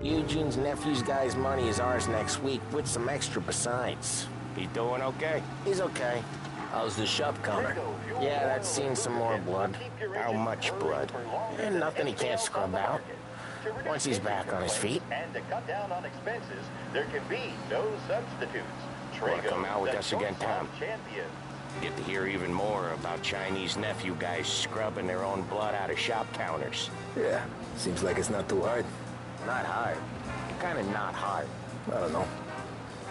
Eugene's nephew's guy's money is ours next week, with some extra besides. He doing okay? He's okay. How's the shop counter? Yeah, that's seen some more blood. How much blood? And nothing he can't scrub out. Once he's back on his feet. And to cut down on expenses, there can be no substitutes. Want to come out with us again, Tom? Get to hear even more about Chinese nephew guys scrubbing their own blood out of shop counters. Yeah, seems like it's not too hard. Not hard. Kind of not hard. I don't know.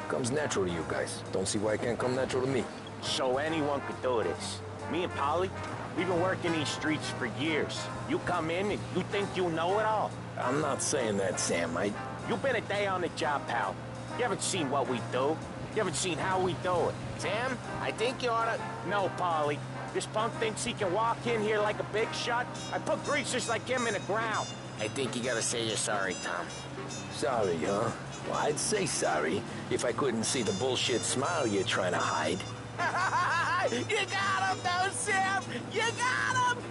Comes natural to you guys. Don't see why it can't come natural to me. So anyone could do this. Me and Polly, we've been working these streets for years. You come in and you think you know it all. I'm not saying that, Sam. You've been a day on the job, pal. You haven't seen what we do. You haven't seen how we do it. Sam, I think you oughta... No, Polly. This punk thinks he can walk in here like a big shot. I put greasers like him in the ground. I think you gotta say you're sorry, Tom. Sorry, huh? Well, I'd say sorry if I couldn't see the bullshit smile you're trying to hide. You got him, though, Sam! You got him!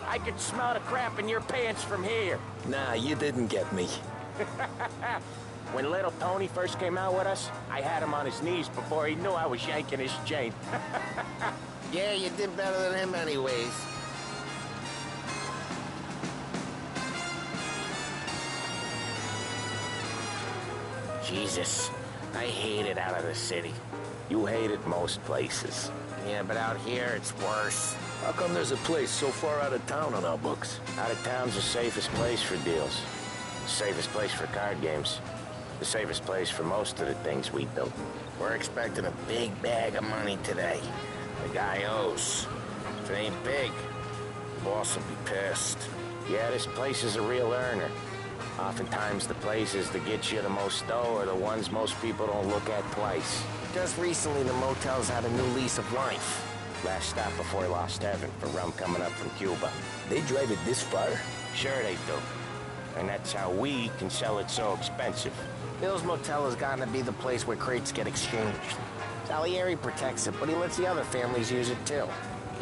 I could smell the crap in your pants from here. Nah, you didn't get me. When little Tony first came out with us, I had him on his knees before he knew I was yanking his chain. Yeah, you did better than him anyways. Jesus, I hate it out of the city. You hate it most places. Yeah, but out here, it's worse. How come there's a place so far out of town on our books? Out of town's the safest place for deals. The safest place for card games. The safest place for most of the things we do. We're expecting a big bag of money today. The guy owes. If it ain't big, the boss will be pissed. Yeah, this place is a real earner. Oftentimes the places that get you the most dough are the ones most people don't look at twice. Just recently, the motel's had a new lease of life. Last stop before Lost Heaven for rum coming up from Cuba. They drive it this far? Sure they do. And that's how we can sell it so expensive. Bill's Motel has gotten to be the place where crates get exchanged. Salieri protects it, but he lets the other families use it too.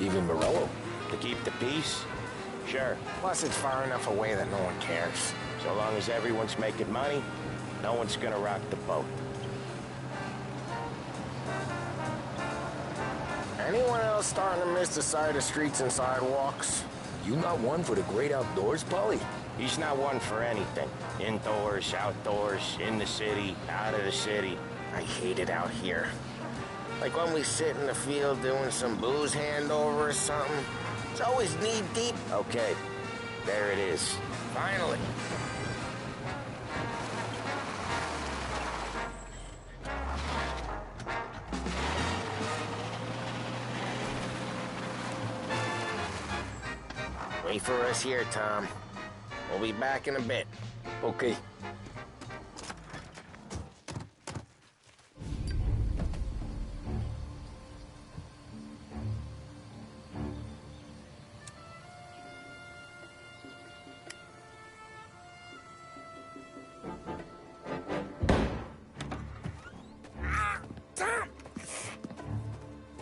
Even Morello? To keep the peace? Sure. Plus it's far enough away that no one cares. So long as everyone's making money, no one's gonna rock the boat. Anyone else starting to miss the side of streets and sidewalks? You not one for the great outdoors, Polly? He's not one for anything. Indoors, outdoors, in the city, out of the city. I hate it out here. Like when we sit in the field doing some booze handover or something. It's always knee-deep. Okay, there it is. Finally. Wait for us here, Tom. We'll be back in a bit. Okay.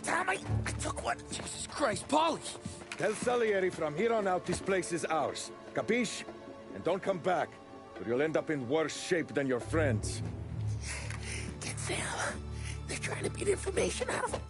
Tom, I took one. Jesus Christ, Polly! Tell Salieri from here on out this place is ours. Capiche? And don't come back, or you'll end up in worse shape than your friends. Get Sal. They're trying to beat information out of him.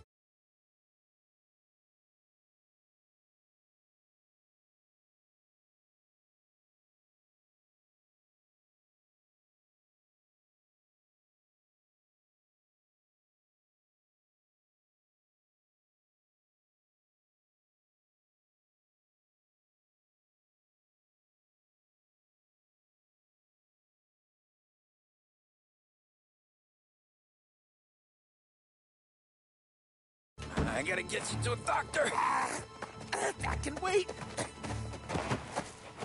I gotta get you to a doctor. I can wait.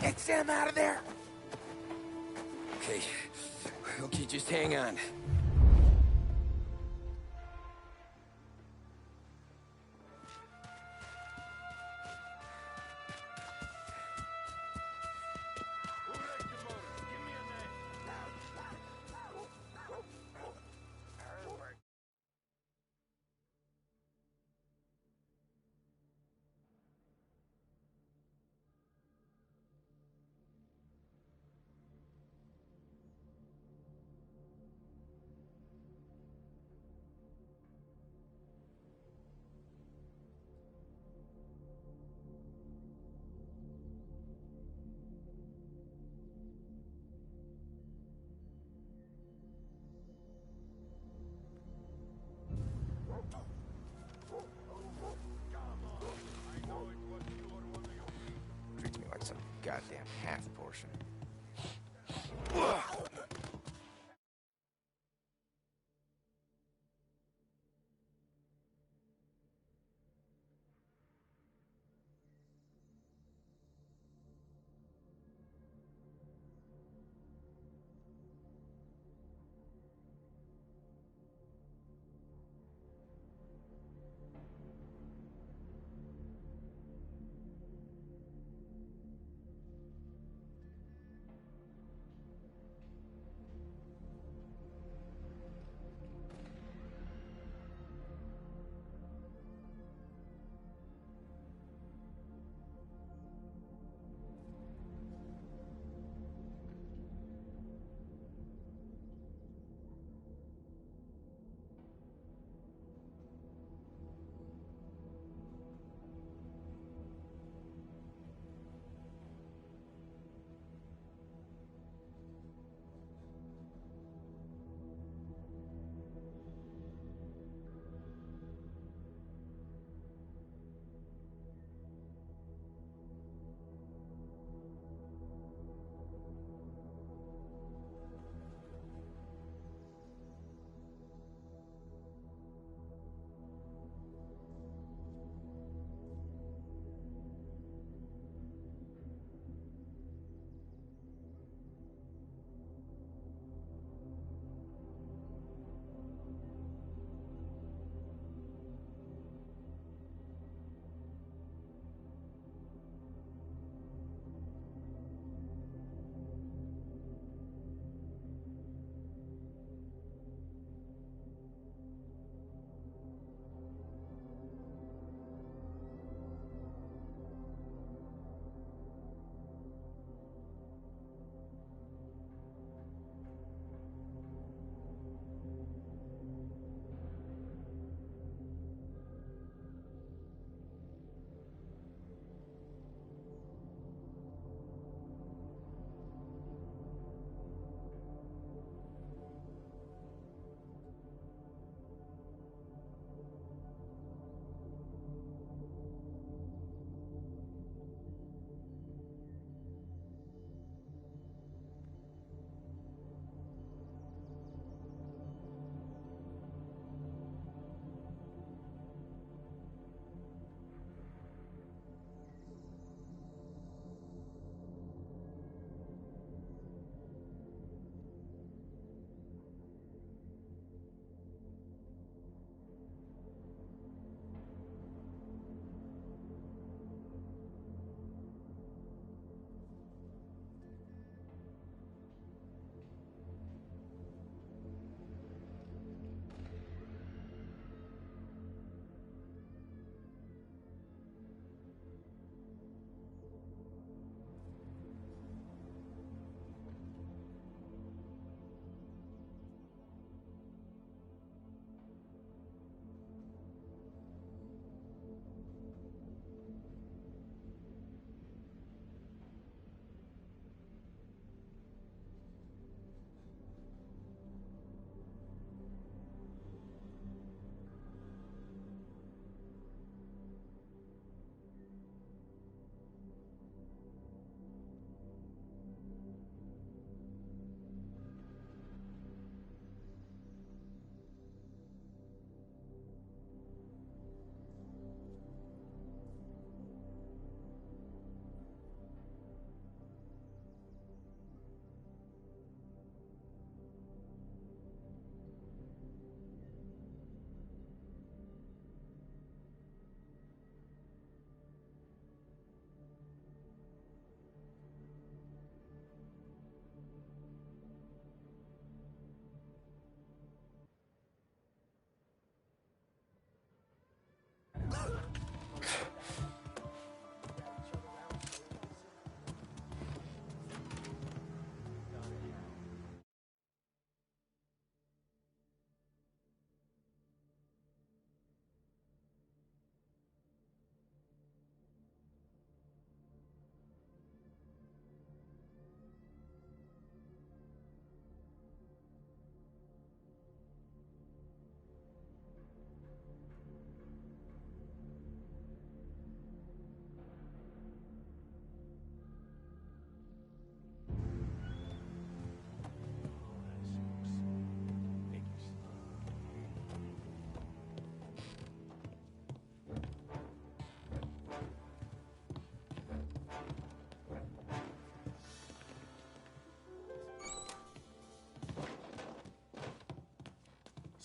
Get Sam out of there. Okay. Okay, just hang on. portion.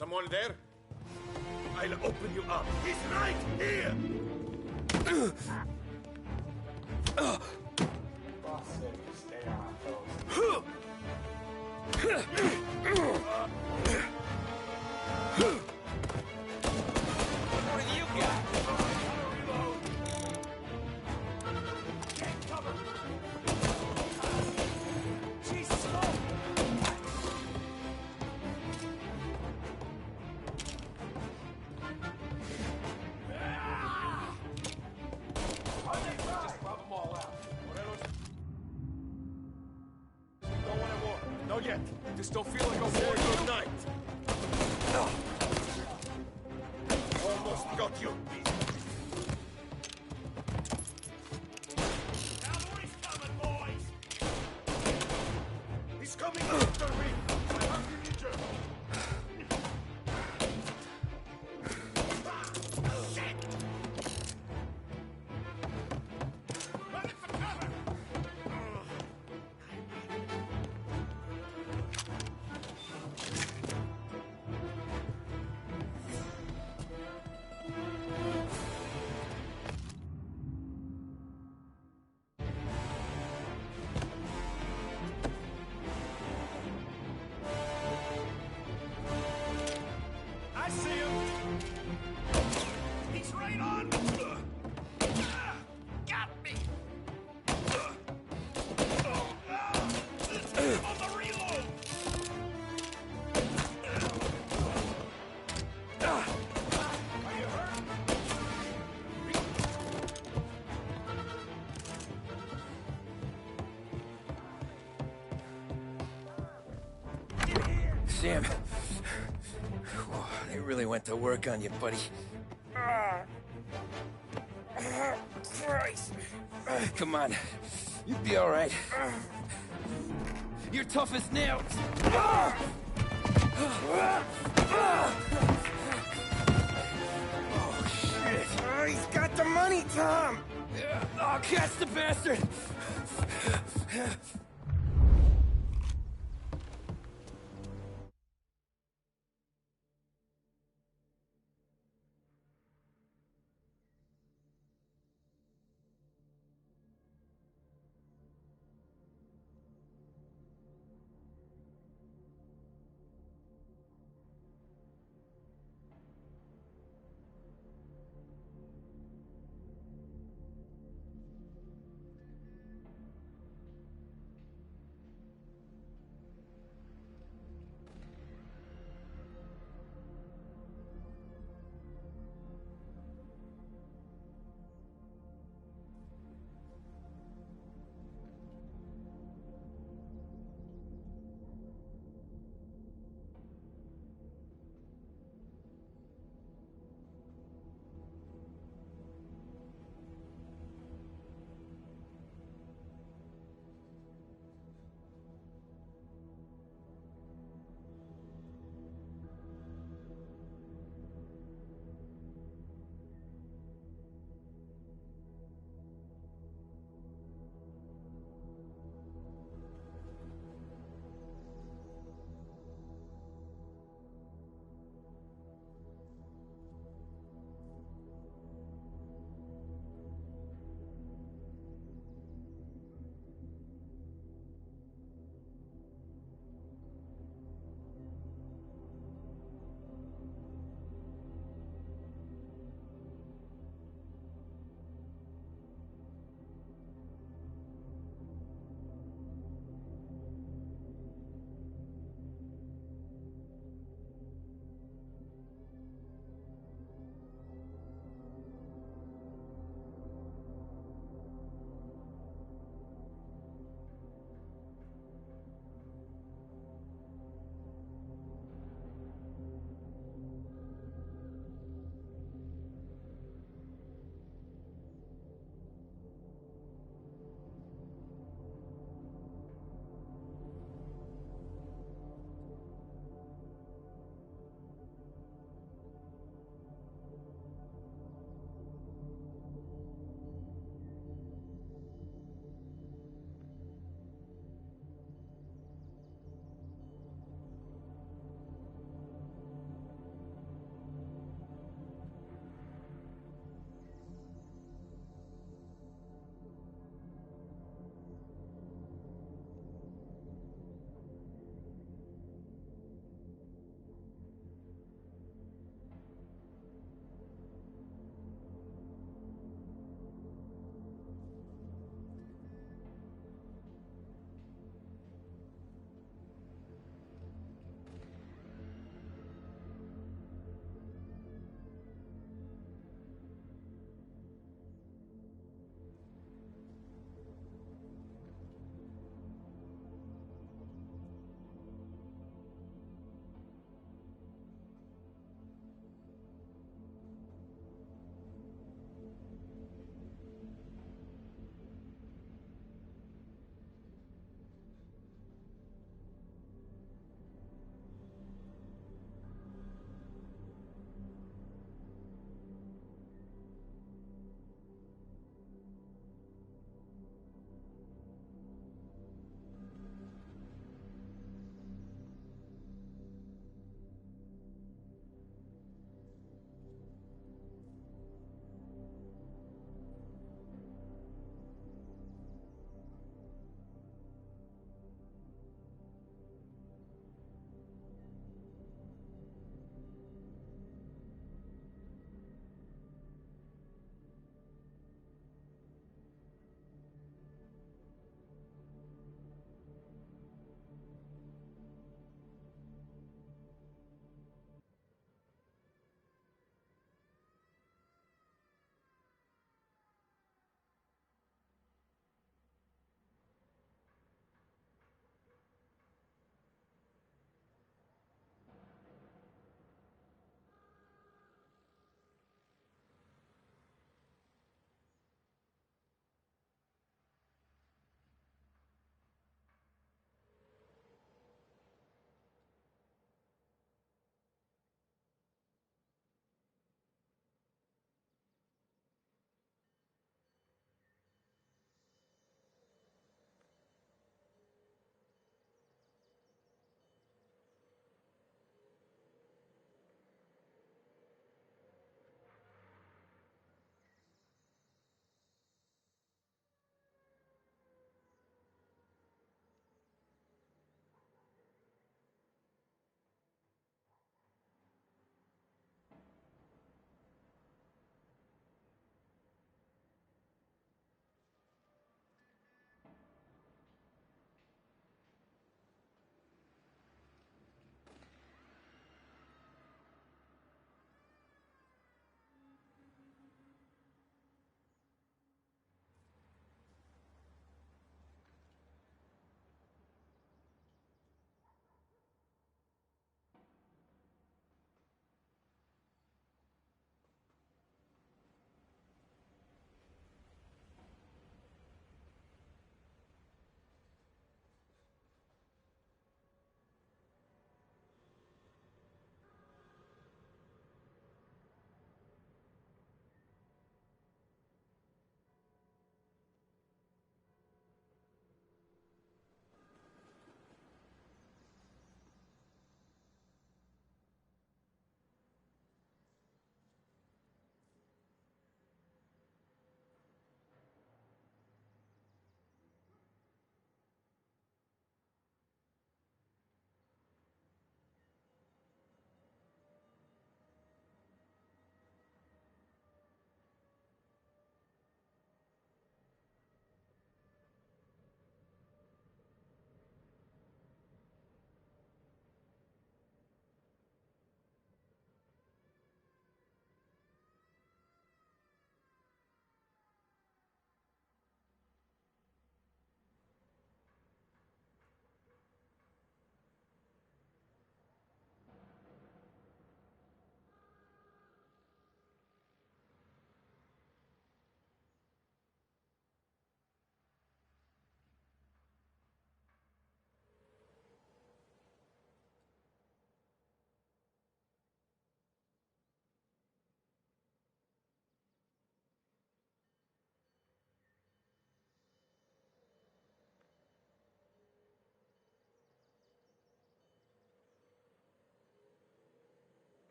Someone there? I'll open you up. He's right here! Boss said you stay on those. What have you got? Get cover! Jesus, no! Just grab them all out. Don't want to war. Not yet. Just don't feel like a Say war. good night. Almost got you. Cavalry's coming, boys! He's coming after me. I have you injured. Shit! Running for cover! I see him! He's right on! Got me! On the reload! Are you hurt? Sam. Whoa, they really went to work on you, buddy. Christ! Come on. You'll be all right. You're tough as nails. Oh, shit. He's got the money, Tom! Oh, catch the bastard!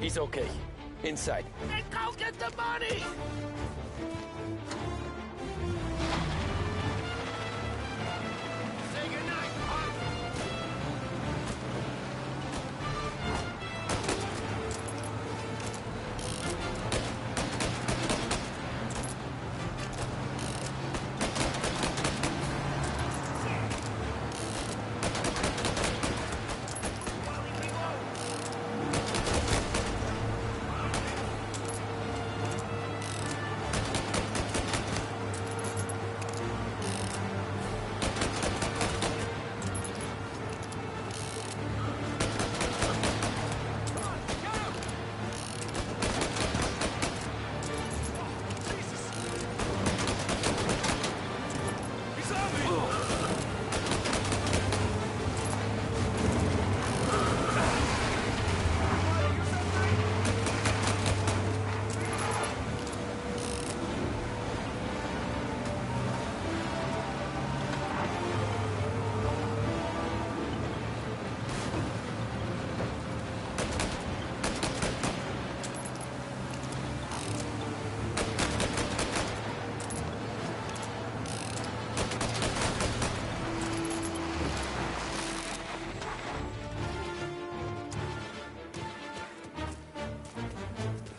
He's okay. Inside. Then go get the money! Say goodnight, punk!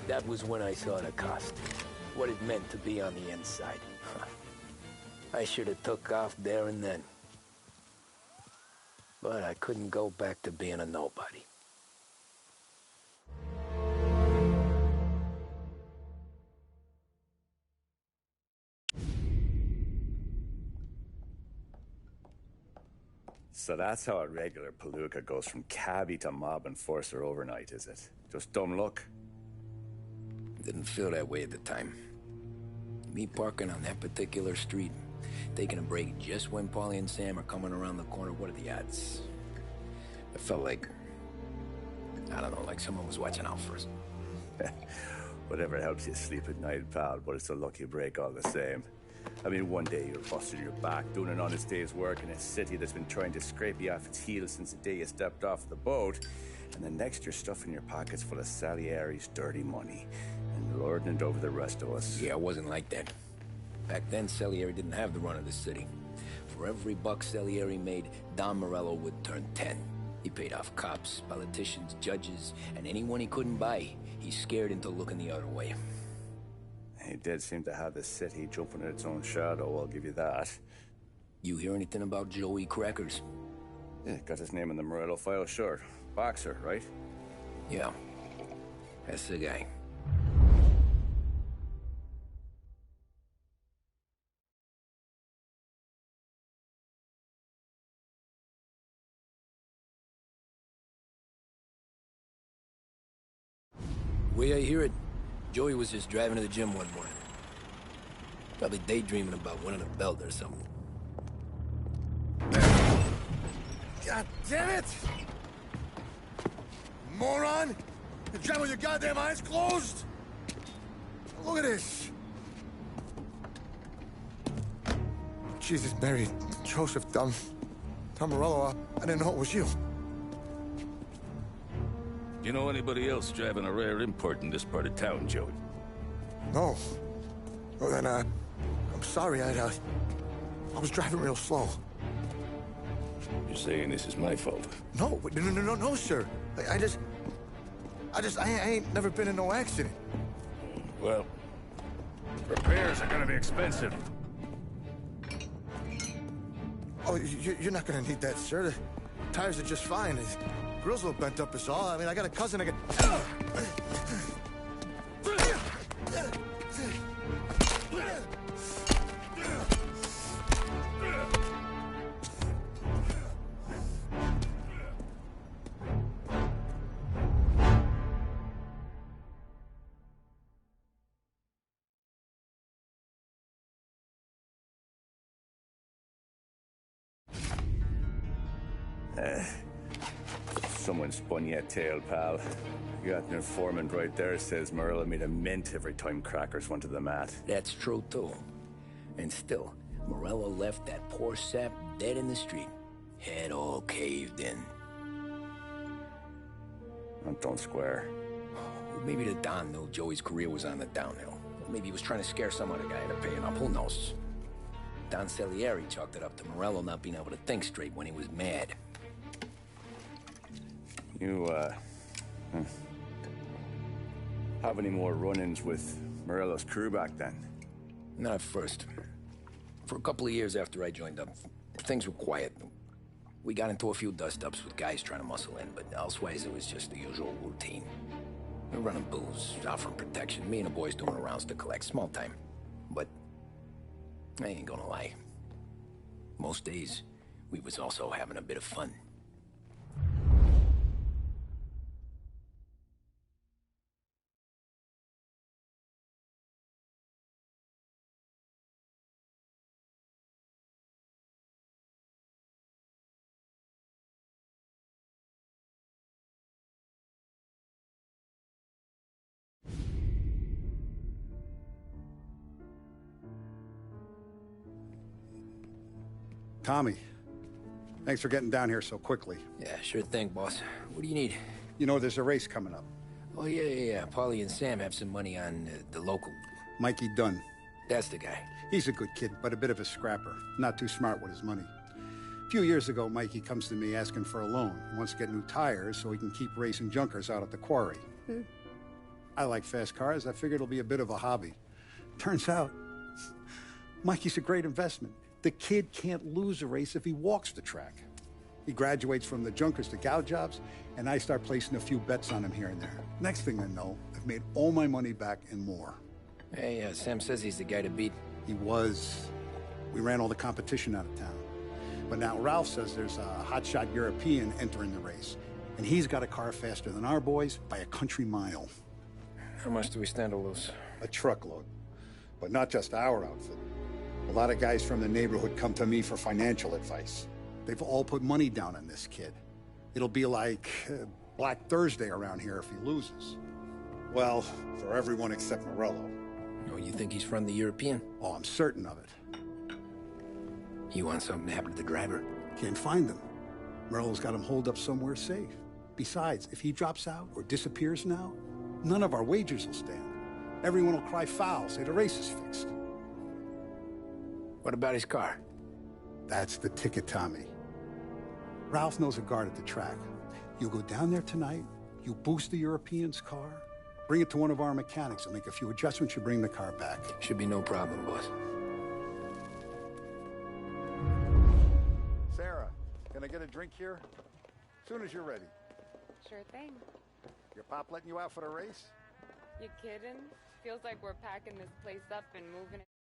That was when I saw the cost. What it meant to be on the inside. I should have took off there and then. But I couldn't go back to being a nobody. So that's how a regular palooka goes from cabbie to mob enforcer overnight, is it? Just dumb luck? Didn't feel that way at the time. Me parking on that particular street, taking a break just when Paulie and Sam are coming around the corner, what are the odds? I felt like, I don't know, like someone was watching out for us. Whatever helps you sleep at night, pal, but it's a lucky break all the same. I mean, one day you're busting your back, doing an honest day's work in a city that's been trying to scrape you off its heels since the day you stepped off the boat, and the next you're stuffing your pockets full of Salieri's dirty money and lording it over the rest of us. Yeah, it wasn't like that. Back then, Salieri didn't have the run of the city. For every buck Salieri made, Don Morello would turn 10. He paid off cops, politicians, judges, and anyone he couldn't buy, he scared into looking the other way. He did seem to have the city jumping at its own shadow, I'll give you that. You hear anything about Joey Crackers? Yeah, got his name in the Morello file, sure. Boxer, right? Yeah, that's the guy. The way I hear it, Joey was just driving to the gym one morning. Probably daydreaming about winning a belt or something. God damn it! Moron! You're driving with your goddamn eyes closed? Look at this! Jesus, Mary, Joseph, Tom Morello, I didn't know it was you. You know anybody else driving a rare import in this part of town, Joey? No. Well, then, I'm sorry, I was driving real slow. You're saying this is my fault? No, no, sir. I ain't never been in no accident. Well, repairs are gonna be expensive. Oh, you're not gonna need that, sir. The tires are just fine. The grill's a little bent up is all. I mean, I got a cousin I can... Someone spun you a tail, pal. You got an informant right there says Morello made a mint every time Crackers went to the mat. That's true, too. And still, Morello left that poor sap dead in the street. Head all caved in. Don't square. Maybe the Don knew Joey's career was on the downhill. Or maybe he was trying to scare some other guy into paying up. Who knows? Don Salieri chalked it up to Morello not being able to think straight when he was mad. You, have any more run-ins with Morello's crew back then? Not at first. For a couple of years after I joined up, things were quiet. We got into a few dust-ups with guys trying to muscle in, but elsewise it was just the usual routine. We're running booze, offering protection, me and the boys doing rounds to collect, small time. But I ain't gonna lie. Most days, we was also having a bit of fun. Tommy, thanks for getting down here so quickly. Yeah, sure thing, boss. What do you need? You know, there's a race coming up. Oh, yeah. Paulie and Sam have some money on the local. Mikey Dunn. That's the guy. He's a good kid, but a bit of a scrapper. Not too smart with his money. A few years ago, Mikey comes to me asking for a loan. He wants to get new tires so he can keep racing junkers out at the quarry. I like fast cars. I figured it'll be a bit of a hobby. Turns out, Mikey's a great investment. The kid can't lose a race if he walks the track. He graduates from the junkers to gal jobs, and I start placing a few bets on him here and there. Next thing I know, I've made all my money back and more. Hey, Sam says he's the guy to beat. He was. We ran all the competition out of town. But now Ralph says there's a hotshot European entering the race, and he's got a car faster than our boys by a country mile. How much do we stand to lose? A truckload. But not just our outfit. A lot of guys from the neighborhood come to me for financial advice. They've all put money down on this kid. It'll be like Black Thursday around here if he loses. Well, for everyone except Morello. Oh, you think he's from the European? Oh, I'm certain of it. You want something to happen to the driver? Can't find him. Morello's got him holed up somewhere safe. Besides, if he drops out or disappears now, none of our wagers will stand. Everyone will cry foul, say the race is fixed. What about his car? That's the ticket, Tommy. Ralph knows a guard at the track. You go down there tonight, you boost the European's car, bring it to one of our mechanics, and make a few adjustments, you bring the car back. Should be no problem, boss. Sarah, can I get a drink here? As soon as you're ready. Sure thing. Your pop letting you out for the race? You kidding? Feels like we're packing this place up and moving it.